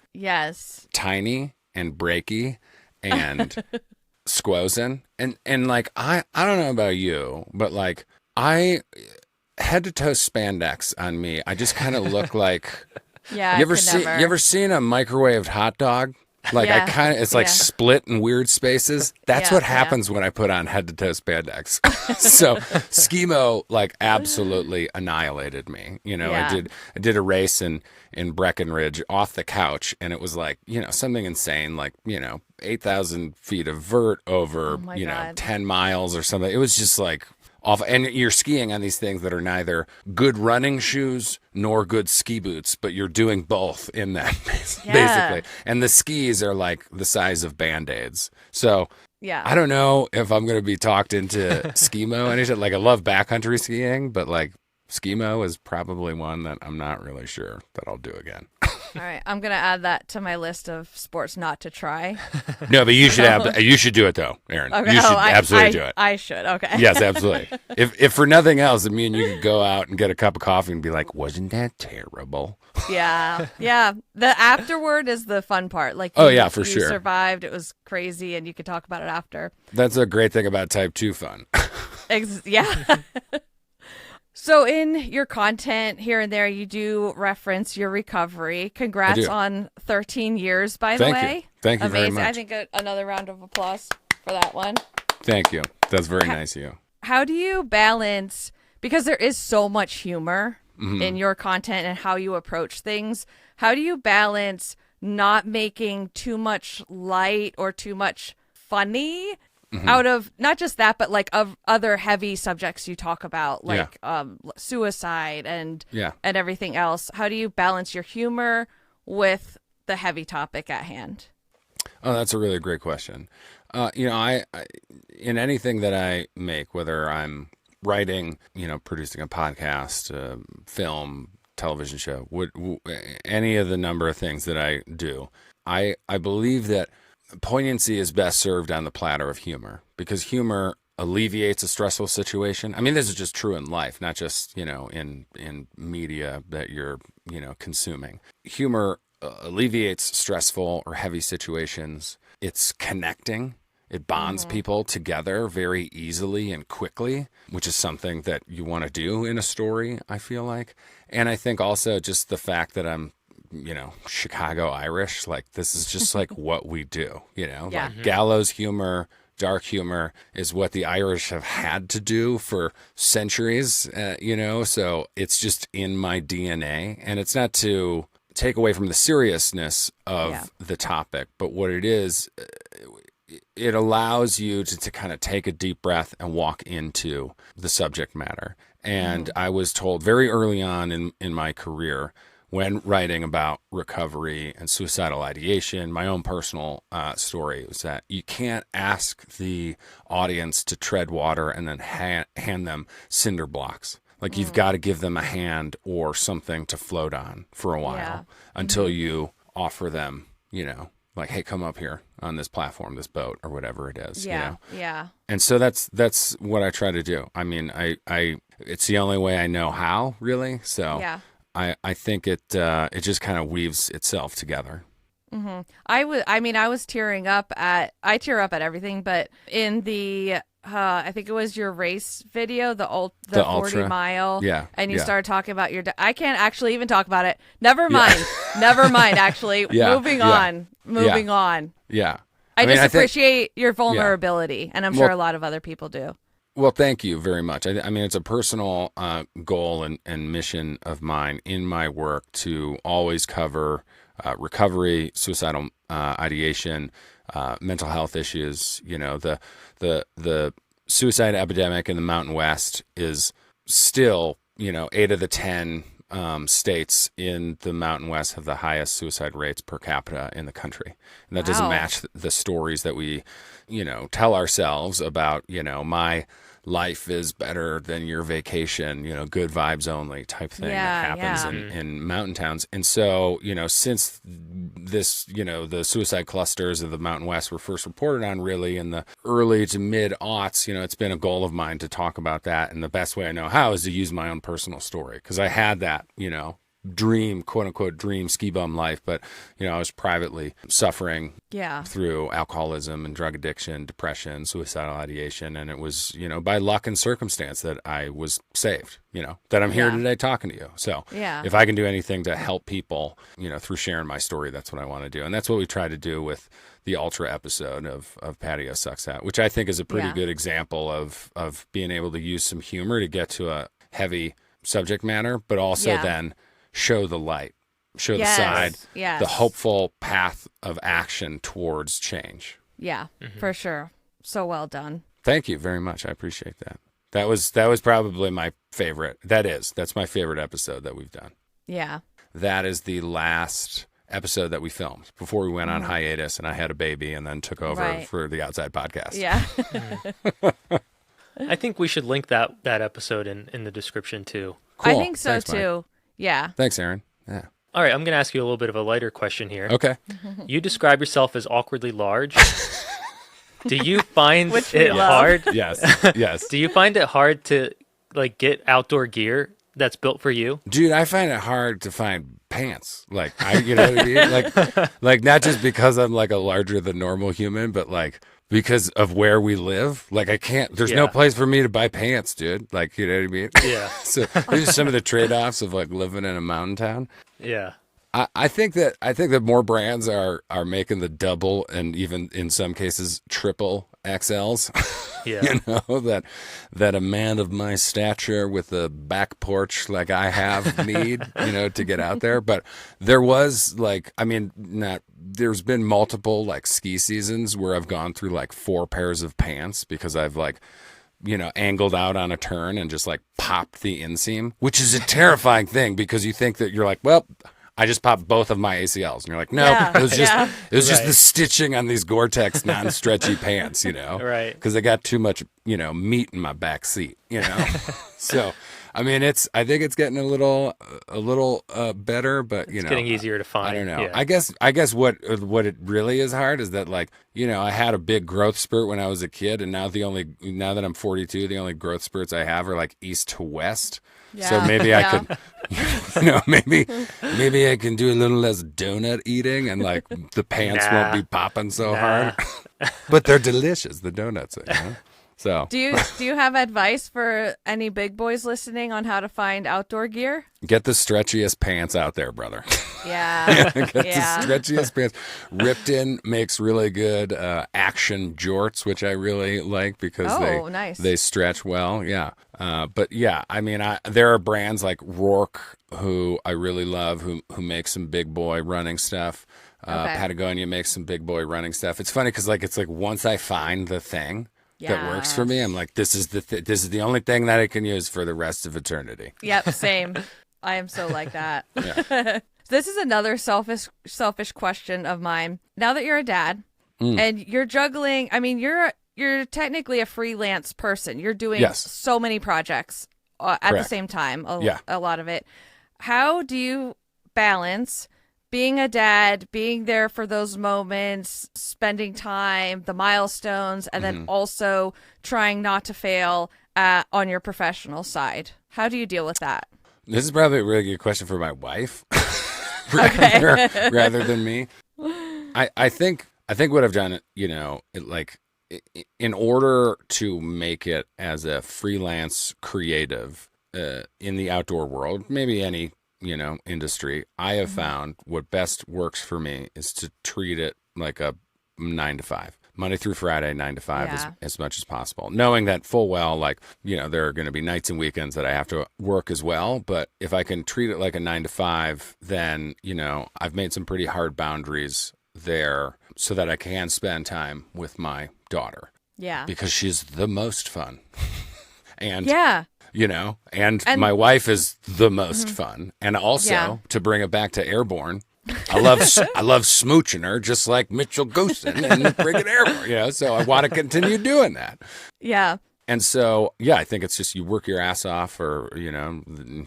tiny and breaky and squozen. And like, I don't know about you, but like, I head to toe spandex on me. I just kind of look like, you ever seen a microwaved hot dog? Like I kind of, it's like split in weird spaces. That's what happens when I put on head to toe spandex. So Skimo like absolutely annihilated me. You know, I did a race in Breckenridge off the couch, and it was like, you know, something insane, like, you know, 8,000 feet of vert over, 10 miles or something. It was just like awful. And you're skiing on these things that are neither good running shoes nor good ski boots, but you're doing both in that, basically. And the skis are like the size of Band-Aids. So I don't know if I'm going to be talked into Skimo anytime. Like, I love backcountry skiing, but like Skimo is probably one that I'm not really sure that I'll do again. All right, I'm gonna add that to my list of sports not to try. No, but you should do it though, Erin. Okay. You should absolutely do it. I should. Okay. Yes, absolutely. If for nothing else, me and you could go out and get a cup of coffee and be like, wasn't that terrible? Yeah. The afterward is the fun part. Like, for you sure. Survived. It was crazy, and you could talk about it after. That's a great thing about Type 2 fun. Yeah. So in your content here and there, you do reference your recovery. Congrats on 13 years, by the way. Thank you very much. I think another round of applause for that one. Thank you. That's very nice of you. How do you balance, because there is so much humor in your content and how you approach things, how do you balance not making too much light or too much funny out of not just that, but like of other heavy subjects you talk about, like suicide and everything else? How do you balance your humor with the heavy topic at hand? Oh, that's a really great question. I in anything that I make, whether I'm writing, producing a podcast, film, television show, any of the number of things that I do, I believe that poignancy is best served on the platter of humor, because humor alleviates a stressful situation. I mean, this is just true in life, not just, in media that you're, consuming. Humor alleviates stressful or heavy situations. It's connecting. It bonds people together very easily and quickly, which is something that you want to do in a story, I feel like. And I think also just the fact that I'm, Chicago Irish, like this is just like what we do, like gallows humor, dark humor is what the Irish have had to do for centuries, so it's just in my DNA. And it's not to take away from the seriousness of the topic, but what it is, it allows you to kind of take a deep breath and walk into the subject matter. And I was told very early on in my career, when writing about recovery and suicidal ideation, my own personal story was that you can't ask the audience to tread water and then hand them cinder blocks. Like you've got to give them a hand or something to float on for a while until you offer them, like, hey, come up here on this platform, this boat, or whatever it is. Yeah. And so that's what I try to do. I mean, I it's the only way I know how, really. So I think it just kind of weaves itself together. I was tearing up I tear up at everything, but in the I think it was your race video, the 40 ultra mile. Yeah. And you started talking about I can't actually even talk about it. Never mind. Never mind, actually. Moving on. Yeah. I just appreciate your vulnerability, and I'm sure a lot of other people do. Well, thank you very much. I mean, it's a personal goal and mission of mine in my work to always cover recovery, suicidal ideation, mental health issues. You know, the suicide epidemic in the Mountain West is still, 8 of the 10 states in the Mountain West have the highest suicide rates per capita in the country. And that doesn't match the stories that we, tell ourselves about, my life is better than your vacation, good vibes only type thing that happens in mountain towns. And so, since this, the suicide clusters of the Mountain West were first reported on really in the early to mid aughts, it's been a goal of mine to talk about that. And the best way I know how is to use my own personal story, because I had that, dream, quote unquote dream ski bum life, but I was privately suffering through alcoholism and drug addiction, depression, suicidal ideation, and it was by luck and circumstance that I was saved, that I'm here today talking to you. So if I can do anything to help people through sharing my story, that's what I want to do. And that's what we try to do with the ultra episode of Patio Sucks At, which I think is a pretty good example of being able to use some humor to get to a heavy subject matter, but also then show the light, show the side, the hopeful path of action towards change. Yeah, for sure. So well done. Thank you very much. I appreciate that. That was probably my favorite. That's my favorite episode that we've done. Yeah. That is the last episode that we filmed before we went on hiatus and I had a baby and then took over for the Outside podcast. Yeah. I think we should link that episode in the description too. Cool. I think so. Thanks, too. Mike. Yeah. Thanks, Erin. Yeah. All right, I'm going to ask you a little bit of a lighter question here. Okay. You describe yourself as awkwardly large. Do you find it hard? Yes. Yes. Do you find it hard to get outdoor gear that's built for you? Dude, I find it hard to find pants. What I mean? Like not just because I'm a larger than normal human, but because of where we live, I can't, there's no place for me to buy pants, dude. You know what I mean? Yeah. So these are some of the trade-offs of living in a mountain town. Yeah. I think that more brands are making the double and even in some cases triple XLs. Yeah. That a man of my stature with a back porch like I have need, to get out there. But there was there's been multiple ski seasons where I've gone through 4 pairs of pants because I've angled out on a turn and just popped the inseam, which is a terrifying thing because you think that you're well, I just popped both of my ACLs. And you're no, it was just the stitching on these Gore-Tex non-stretchy pants, Right. Because I got too much, meat in my back seat, So, I mean, I think it's getting a little better, but it's getting easier to find. I don't know. Yeah. I guess what it really is hard is that I had a big growth spurt when I was a kid, and now that I'm 42, the only growth spurts I have are east to west. Yeah. So maybe I could, maybe I can do a little less donut eating, and the pants won't be popping so hard. But they're delicious, the donuts. So do you have advice for any big boys listening on how to find outdoor gear? Get the stretchiest pants out there, brother. Yeah. Get the stretchiest pants. Ripped In makes really good action jorts, which I really like because they stretch well. Yeah. But yeah, I mean, there are brands like Rourke who I really love who make some big boy running stuff. Patagonia makes some big boy running stuff. It's funny because it's once I find the thing that works for me, I'm this is the only thing that I can use for the rest of eternity. Yep, same. I am so like that. Yeah. This is another selfish question of mine. Now that you're a dad and you're juggling, I mean, you're technically a freelance person. You're doing so many projects at the same time, a lot of it. How do you balance being a dad, being there for those moments, spending time, the milestones, and then also trying not to fail on your professional side? How do you deal with that? This is probably a really good question for my wife rather than me. I think what I've done, in order to make it as a freelance creative in the outdoor world, maybe any, industry, I have found what best works for me is to treat it like a 9 to 5. Monday through Friday, 9 to 5 as much as possible. Knowing that full well, there are going to be nights and weekends that I have to work as well. But if I can treat it like a 9 to 5, then, I've made some pretty hard boundaries there so that I can spend time with my daughter. Yeah. Because she's the most fun. And and my wife is the most fun. And also, to bring it back to Airborne, I love smooching her just like Mitchell Goosen and friggin' Airborne, so I want to continue doing that. Yeah. And so, I think it's just you work your ass off or,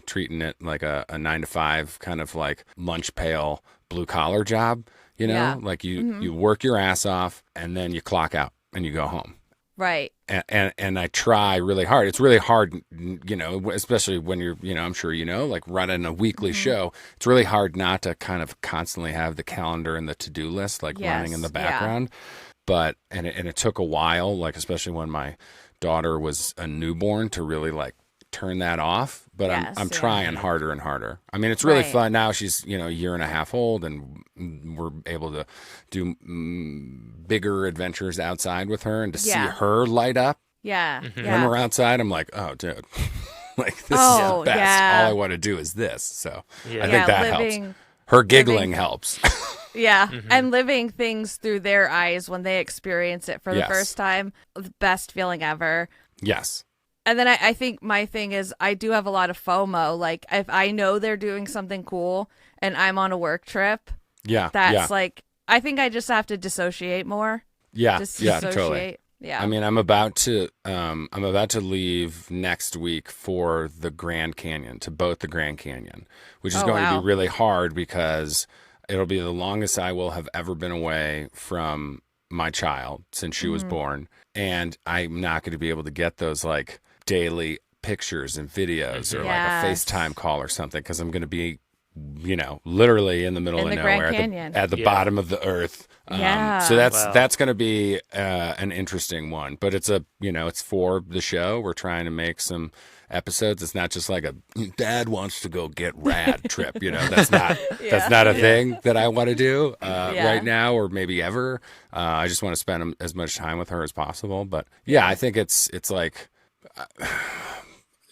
treating it like a 9 to 5 kind of like lunch pail blue collar job, like you work your ass off and then you clock out and you go home. Right. And I try really hard. It's really hard, especially when you're, I'm sure like running a weekly show. It's really hard not to kind of constantly have the calendar and the to-do list running in the background. But and it took a while, like especially when my daughter was a newborn, to really like turn that off. But I'm trying harder and harder. I mean, it's really fun now. She's a year and a half old, and we're able to do bigger adventures outside with her, and to see her light up. Yeah. When we're outside, I'm like, oh, dude, like this is the best. Yeah. All I want to do is this. So I think that helps. Her giggling helps. Yeah. And living things through their eyes when they experience it for the first time, the best feeling ever. Yes. And then I think my thing is I do have a lot of FOMO. Like if I know they're doing something cool and I'm on a work trip, that's like, I think I just have to dissociate more. Yeah. Totally. Yeah. I mean, I'm about to leave next week for the Grand Canyon, to both the Grand Canyon, which is going to be really hard because it'll be the longest I will have ever been away from my child since she was born. And I'm not going to be able to get those like daily pictures and videos or like a FaceTime call or something, because I'm going to be, literally in the middle of nowhere at the bottom of the earth. So that's going to be an interesting one, but it's for the show. We're trying to make some episodes. It's not just like a dad wants to go get rad trip. That's not a thing that I want to do right now or maybe ever. I just want to spend as much time with her as possible. But I think it's like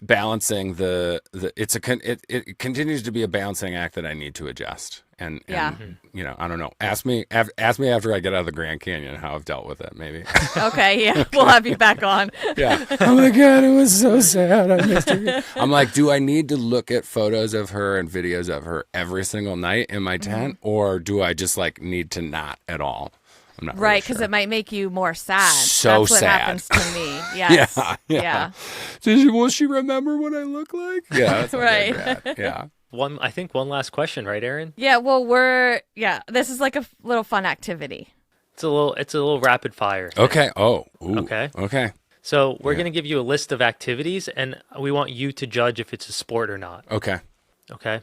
balancing it continues to be a balancing act that I need to adjust. And I don't know. Ask me after I get out of the Grand Canyon how I've dealt with it, maybe. Okay, yeah. We'll have you back on. Yeah. Oh my God, it was so sad. I missed her. I'm like, do I need to look at photos of her and videos of her every single night in my tent? Or do I just like need to not at all? I'm not right, because it might make you more sad. So That's what sad. happens to me. Yes. Yeah. Will she remember what I look like? Yeah. That's right. Yeah. I think one last question, right, Erin? Yeah. Well, this is like a little fun activity. It's a little rapid fire thing. Okay. Oh. Ooh. Okay. So we're going to give you a list of activities, and we want you to judge if it's a sport or not. Okay.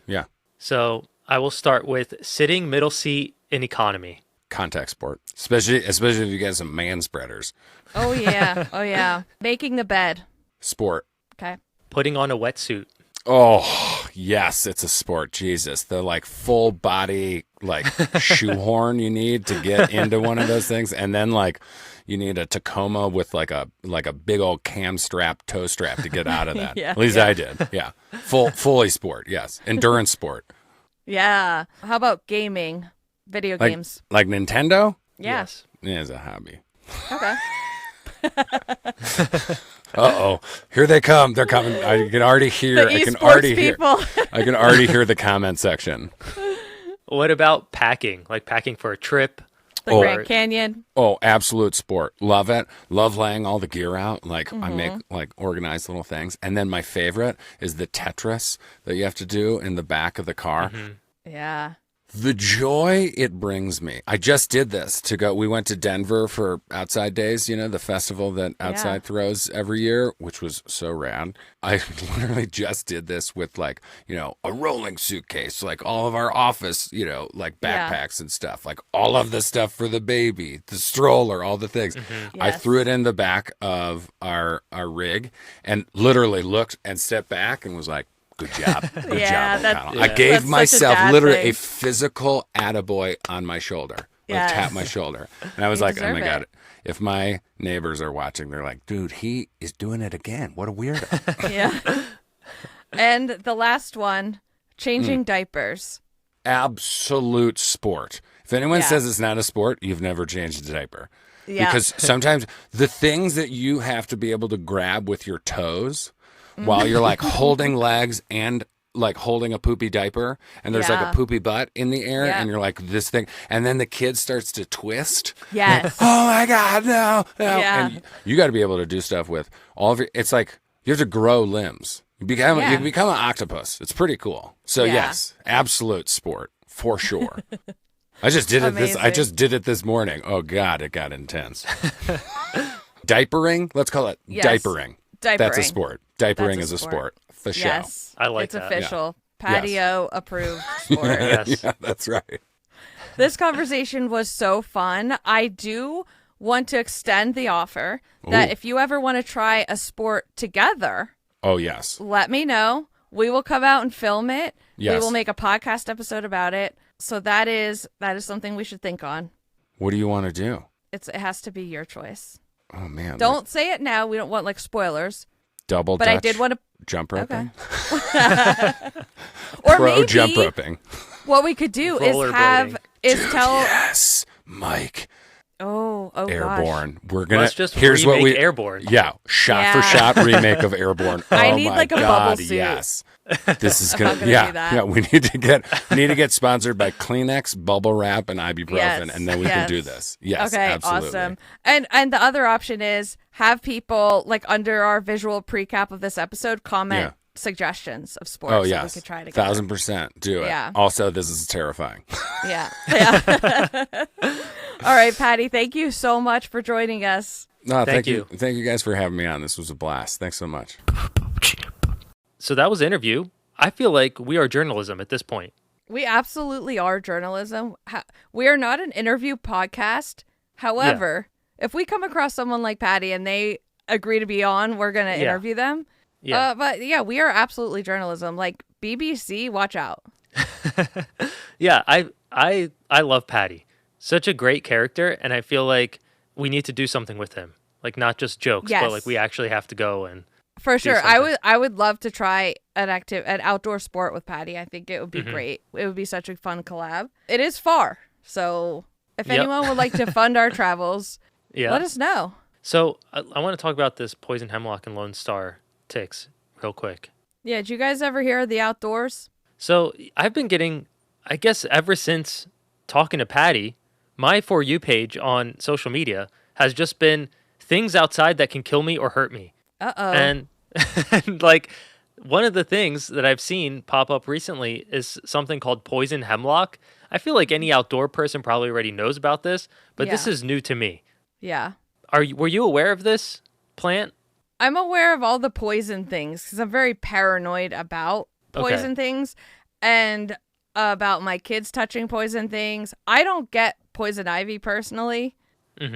Yeah. So I will start with sitting middle seat in economy. Contact sport, especially if you get some man spreaders. Oh yeah. Making the bed. Sport. Okay. Putting on a wetsuit. Oh yes, it's a sport. Jesus, the like full body like shoehorn you need to get into one of those things, and then like you need a Tacoma with like a big old cam strap, toe strap to get out of that. At least I did. Yeah, fully sport. Yes, endurance sport. Yeah. How about gaming? Video games. Like Nintendo? Yeah. Yes. Yeah, it's a hobby. Okay. Uh-oh. Here they come. They're coming. I can already hear. I can already hear the comment section. What about packing? Like packing for a trip? The Grand Canyon. Oh, absolute sport. Love it. Love laying all the gear out. Like I make like organized little things. And then my favorite is the Tetris that you have to do in the back of the car. Yeah. The joy it brings me. I just did this we went to Denver for Outside Days, the festival that Outside throws every year, which was so rad. I literally just did this with a rolling suitcase, like all of our office, like backpacks and stuff, like all of the stuff for the baby, the stroller, all the things. Yes. I threw it in the back of our rig and literally looked and stepped back and was like, good job. Good job, O'Connell. I gave myself literally a physical attaboy on my shoulder. Like tap my shoulder. And I was like, oh my God, if my neighbors are watching, they're like, dude, he is doing it again. What a weirdo. Yeah. And the last one, changing diapers. Absolute sport. If anyone says it's not a sport, you've never changed a diaper. Yeah. Because sometimes the things that you have to be able to grab with your toes while you're like holding legs and like holding a poopy diaper and there's like a poopy butt in the air and you're like this thing and then the kid starts to twist. Yes. Oh my God, no. Yeah. And you got to be able to do stuff with all of your, it's like you have to grow limbs. You become an octopus. It's pretty cool. So yes, absolute sport for sure. I just did it I just did it this morning. Oh God, it got intense. Diapering, let's call it diapering. That's a sport. Diapering is a sport. For sure. Yes. I like it's that. Official. Patio approved sport. Yes. Yeah, that's right. This conversation was so fun. I do want to extend the offer that if you ever want to try a sport together. Oh, yes. Let me know. We will come out and film it. Yes. We will make a podcast episode about it. So that is something we should think on. What do you want to do? It has to be your choice. Oh, man. Don't say it now. We don't want spoilers. Double but Dutch I did want to jump roping. Okay. Or Pro maybe jump roping. What we could do is tell. Yes, Mike. Oh, Airborne. Gosh. We're gonna. Let's just here's what we Airborne. Yeah, shot for shot remake of Airborne. Oh I need my like a God, bubble suit. yes. This is gonna. Do that. Yeah. We need to get sponsored by Kleenex, bubble wrap, and ibuprofen, and then we can do this. Yes. Okay. Absolutely. Awesome. And the other option is have people like under our visual pre-cap of this episode comment suggestions of sports. Oh yes. We could try together. 1,000% do it. Yeah. Also, this is terrifying. Yeah. All right, Patty. Thank you so much for joining us. No, thank you. Thank you guys for having me on. This was a blast. Thanks so much. So that was the interview. I feel like we are journalism at this point. We absolutely are journalism. We are not an interview podcast. However, if we come across someone like Patty and they agree to be on, we're going to interview them. Yeah. But yeah, we are absolutely journalism. Like BBC, watch out. Yeah, I love Paddy. Such a great character, and I feel like we need to do something with him. Like not just jokes, but like we actually have to go and for sure. I would love to try an outdoor sport with Patty. I think it would be great. It would be such a fun collab. It is far. So if anyone would like to fund our travels, let us know. So I want to talk about this poison hemlock and Lone Star ticks real quick. Yeah. Did you guys ever hear of the outdoors? So I've been getting, I guess ever since talking to Patty, my For You page on social media has just been things outside that can kill me or hurt me. Uh-oh. And like one of the things that I've seen pop up recently is something called poison hemlock. I feel like any outdoor person probably already knows about this, but this is new to me. Yeah. Were you aware of this plant? I'm aware of all the poison things because I'm very paranoid about poison things and about my kids touching poison things. I don't get poison ivy personally,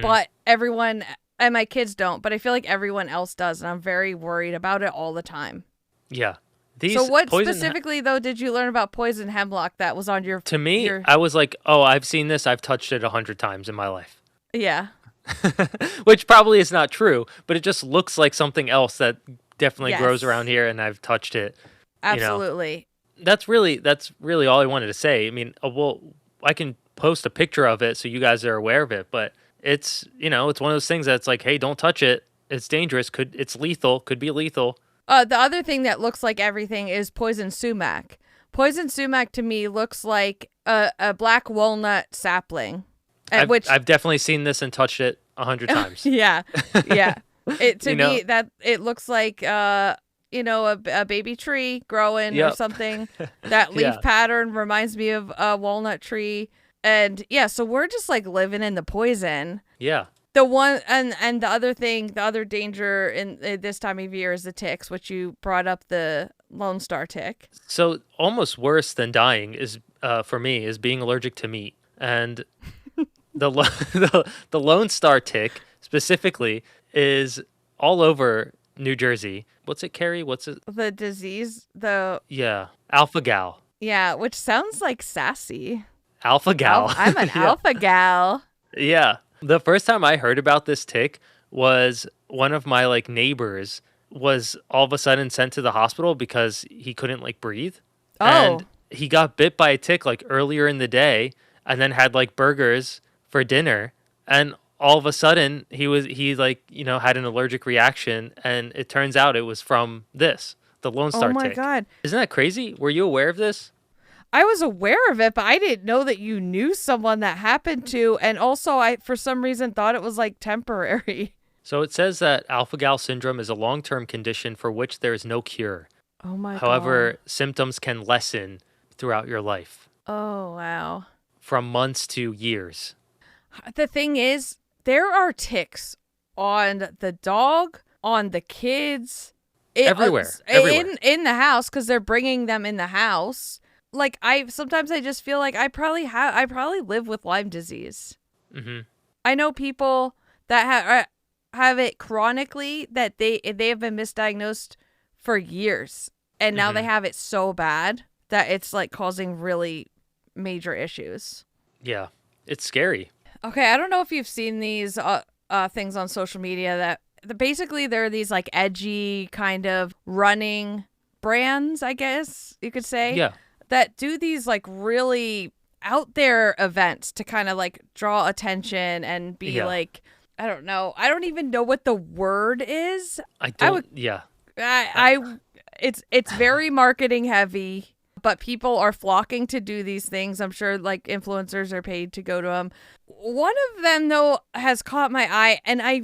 but everyone... And my kids don't, but I feel like everyone else does, and I'm very worried about it all the time. Yeah. So what specifically, though, did you learn about poison hemlock that was on your... To me, I was like, oh, I've seen this. I've touched it 100 times in my life. Yeah. Which probably is not true, but it just looks like something else that definitely grows around here, and I've touched it. Absolutely. You know? That's really all I wanted to say. I mean, I can post a picture of it so you guys are aware of it, but... It's, it's one of those things that's like, hey, don't touch it. It's dangerous. It's lethal. Could be lethal. The other thing that looks like everything is poison sumac. Poison sumac to me looks like a black walnut sapling. I've definitely seen this and touched it 100 times. Yeah. To me, that it looks like, a baby tree growing or something. That leaf pattern reminds me of a walnut tree. And yeah, so we're just like living in the poison. Yeah. The one and the other thing, the other danger in this time of year is the ticks, which you brought up, the Lone Star tick. So almost worse than dying is for me is being allergic to meat. And the Lone Star tick specifically is all over New Jersey. What's it carry? What's it? The disease, alpha gal. Yeah, which sounds like sassy. Alpha gal. I'm an alpha gal. Yeah. The first time I heard about this tick was one of my neighbors was all of a sudden sent to the hospital because he couldn't breathe. Oh. And he got bit by a tick earlier in the day and then had burgers for dinner. And all of a sudden he had an allergic reaction, and it turns out it was from the Lone Star tick. Oh my God. Isn't that crazy? Were you aware of this? I was aware of it, but I didn't know that you knew someone that happened to. And also, I, for some reason, thought it was temporary. So it says that alpha-gal syndrome is a long-term condition for which there is no cure. Oh my God. However, symptoms can lessen throughout your life. Oh, wow. From months to years. The thing is, there are ticks on the dog, on the kids. Everywhere. In the house, because they're bringing them in the house. Sometimes I just feel like I probably live with Lyme disease. Mm-hmm. I know people that have it chronically, that they have been misdiagnosed for years, and now they have it so bad that it's causing really major issues. Yeah, it's scary. Okay, I don't know if you've seen these things on social media that basically they're these edgy kind of running brands, I guess you could say. Yeah. That do these really out there events to kind of draw attention and be I don't know. I don't even know what the word is. It's very marketing heavy, but people are flocking to do these things. I'm sure influencers are paid to go to them. One of them though has caught my eye, and I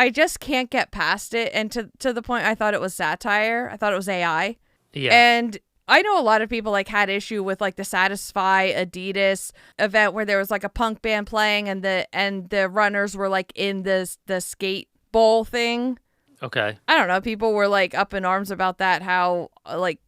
just can't get past it. And to the point I thought it was satire. I thought it was AI. Yeah. And I know a lot of people had issue with the Satisfy Adidas event where there was a punk band playing and the runners were in the skate bowl thing. Okay. I don't know. People were up in arms about that, how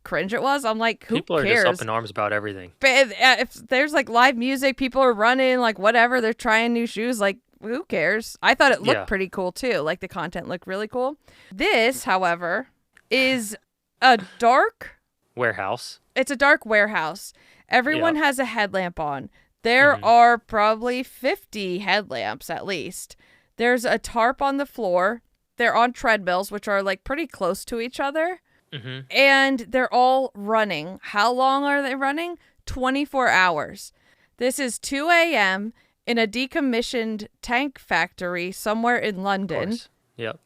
cringe it was. I'm who people cares? People are just up in arms about everything. But if there's live music, people are running, whatever, they're trying new shoes, who cares? I thought it looked pretty cool too. The content looked really cool. This, however, is a dark warehouse. It's a dark warehouse. Everyone has a headlamp on. There are probably 50 headlamps at least. There's a tarp on the floor. They're on treadmills, which are pretty close to each other. Mm-hmm. And they're all running. How long are they running? 24 hours. This is 2 a.m. in a decommissioned tank factory somewhere in London. Of course. Yep.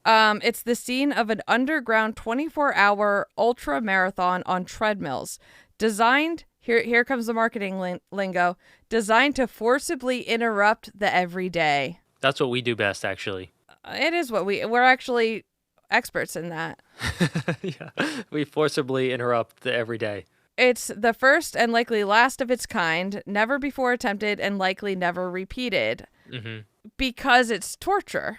It's the scene of an underground 24-hour ultra marathon on treadmills, designed, here comes the marketing lingo, designed to forcibly interrupt the everyday. That's what we do best, actually. It is what we're actually experts in that. Yeah, we forcibly interrupt the everyday. It's the first and likely last of its kind, never before attempted and likely never repeated, because it's torture.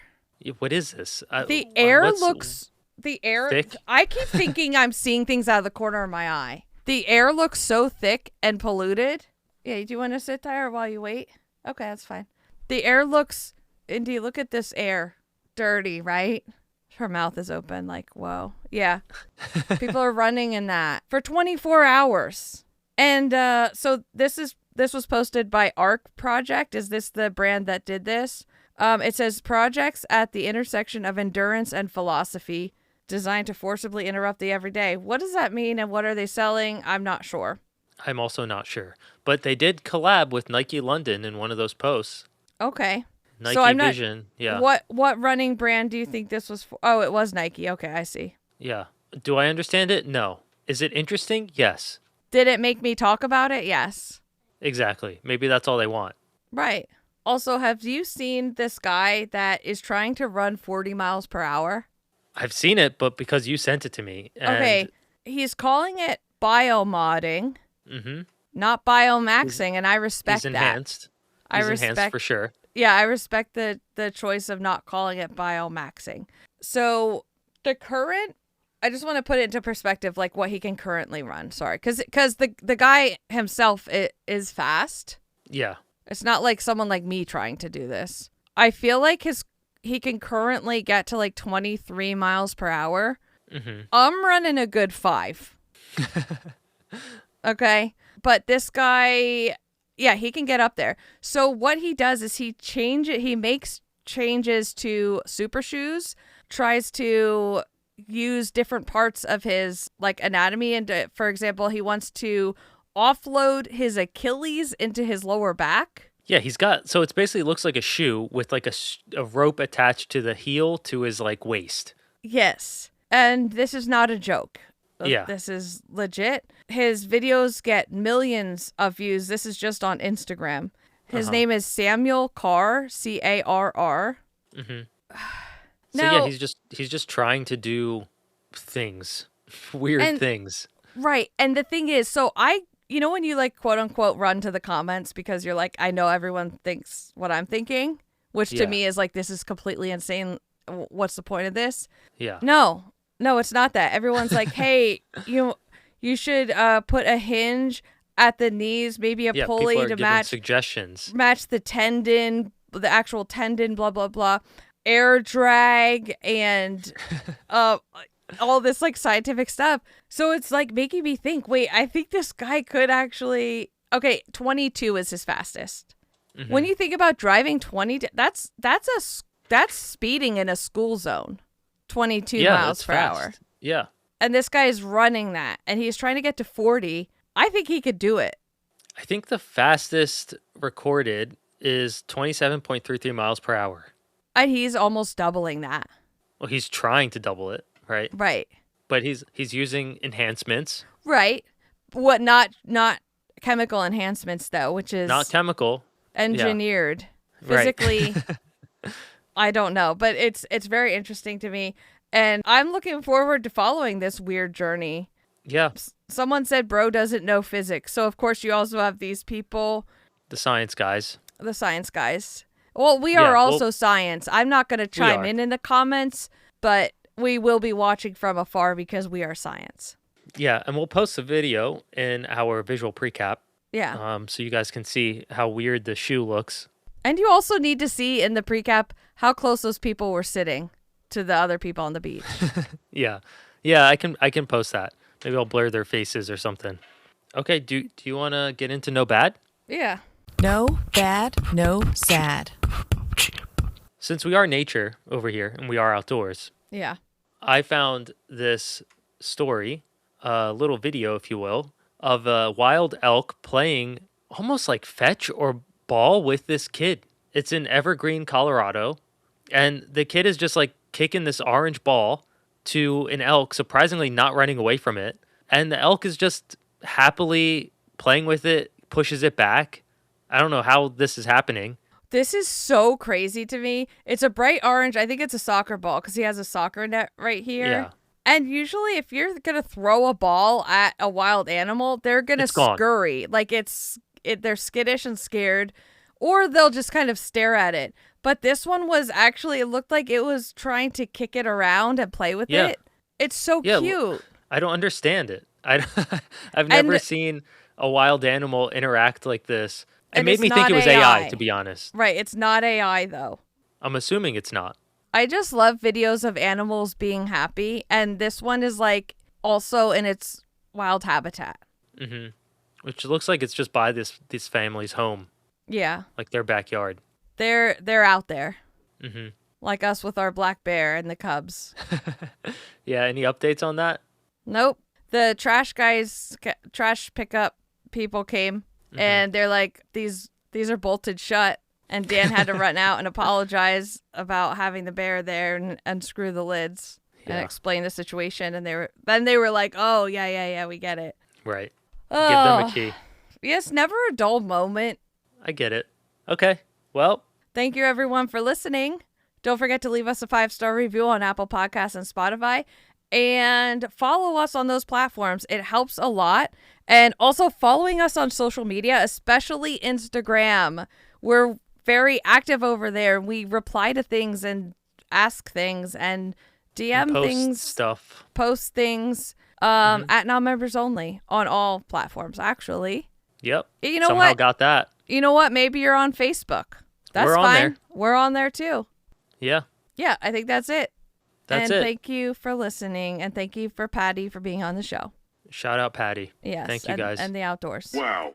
What is this? The air looks thick? I keep thinking I'm seeing things out of the corner of my eye. The air looks so thick and polluted. Yeah, do you want to sit there while you wait? Okay, that's fine. The air looks, Indy, look at this air. Dirty, right? Her mouth is open, whoa. Yeah. People are running in that for 24 hours. And so this was posted by Arc Project. Is this the brand that did this? It says projects at the intersection of endurance and philosophy, designed to forcibly interrupt the everyday. What does that mean, and what are they selling? I'm not sure. I'm also not sure. But they did collab with Nike London in one of those posts. Okay. Nike so I'm Vision, yeah. What running brand do you think this was for? Oh, it was Nike. Okay, I see. Yeah. Do I understand it? No. Is it interesting? Yes. Did it make me talk about it? Yes. Exactly. Maybe that's all they want. Right. Also, have you seen this guy that is trying to run 40 miles per hour? I've seen it, but because you sent it to me. And okay, he's calling it biomodding, not biomaxing, and I respect he's enhanced. that. He's enhanced for sure. Yeah, I respect the choice of not calling it biomaxing. So the current, I just want to put it into perspective, like what he can currently run. Sorry, because the guy himself is fast. Yeah. It's not like someone like me trying to do this. I feel like he can currently get to like 23 miles per hour. I'm running a good 5. Okay. But this guy, yeah, he can get up there. So what he does is he makes changes to super shoes, tries to use different parts of his like anatomy. And for example, he wants to offload his Achilles into his lower back. Yeah, so it's basically looks like a shoe with like a rope attached to the heel to his like waist. Yes. And this is not a joke. Yeah. This is legit. His videos get millions of views. This is just on Instagram. His name is Samuel Carr, Carr. So yeah, he's just trying to do things, weird things. Right. And the thing is, so when you like quote unquote run to the comments because you're like, I know everyone thinks what I'm thinking, which to me is like, this is completely insane. What's the point of this? Yeah. No, it's not that. Everyone's like, hey, you should put a hinge at the knees, maybe a pulley to match suggestions. Match the tendon, the actual tendon, blah, blah, blah. Air drag and all this like scientific stuff. So it's like making me think, wait, I think this guy could actually, 22 is his fastest. When you think about driving 20, that's speeding in a school zone, 22 miles per hour. Yeah. And this guy is running that and he's trying to get to 40. I think he could do it. I think the fastest recorded is 27.33 miles per hour. And he's almost doubling that. Well, he's trying to double it, right? Right. But he's using enhancements. Right. What not chemical enhancements though, which is not chemical. Engineered. Yeah. Physically. Right. I don't know, but it's very interesting to me. And I'm looking forward to following this weird journey. Yeah. Someone said bro doesn't know physics. So of course you also have these people. The science guys. Well, we are also science. I'm not going to chime in the comments, but we will be watching from afar because we are science. Yeah, and we'll post a video in our visual precap. Yeah. So you guys can see how weird the shoe looks. And you also need to see in the precap how close those people were sitting to the other people on the beach. Yeah. Yeah, I can post that. Maybe I'll blur their faces or something. Okay, do you want to get into No Bad? Yeah. No bad, no sad. Since we are nature over here and we are outdoors. Yeah. I found this story, a little video, if you will, of a wild elk playing almost like fetch or ball with this kid. It's in Evergreen, Colorado. And the kid is just like kicking this orange ball to an elk, surprisingly not running away from it. And the elk is just happily playing with it, pushes it back. I don't know how this is happening. This is so crazy to me. It's a bright orange. I think it's a soccer ball because he has a soccer net right here. Yeah. And usually if you're going to throw a ball at a wild animal, they're going to scurry. Like they're skittish and scared, or they'll just kind of stare at it. But this one was actually, it looked like it was trying to kick it around and play with it. It's so cute. I don't understand it. I've never seen a wild animal interact like this. It made me think it was AI, to be honest. Right. It's not AI, though. I'm assuming it's not. I just love videos of animals being happy. And this one is like also in its wild habitat. Mm-hmm. Which looks like it's just by this family's home. Yeah. Like their backyard. They're out there. Mm-hmm. Like us with our black bear and the cubs. Yeah. Any updates on that? Nope. The trash pickup people came. And they're like, these are bolted shut. And Dan had to run out and apologize about having the bear there and unscrew the lids and explain the situation. And they were like, oh, yeah, we get it. Right. Give them a key. Yes, never a dull moment. I get it. Okay. Well. Thank you, everyone, for listening Don't forget to leave us a 5-star review on Apple Podcasts and Spotify. And follow us on those platforms. It helps a lot. And also following us on social media, especially Instagram. We're very active over there. We reply to things and ask things and DM things. Post things. At non-members only on all platforms, actually. Yep. You know Somehow what? Got that. You know what? Maybe you're on Facebook. That's We're on fine. there. We're on there too. Yeah. Yeah, I think that's it. That's it. And thank you for listening, and thank you for Paddy for being on the show. Shout out Paddy. Yes. Thank you guys. And the outdoors. Wow.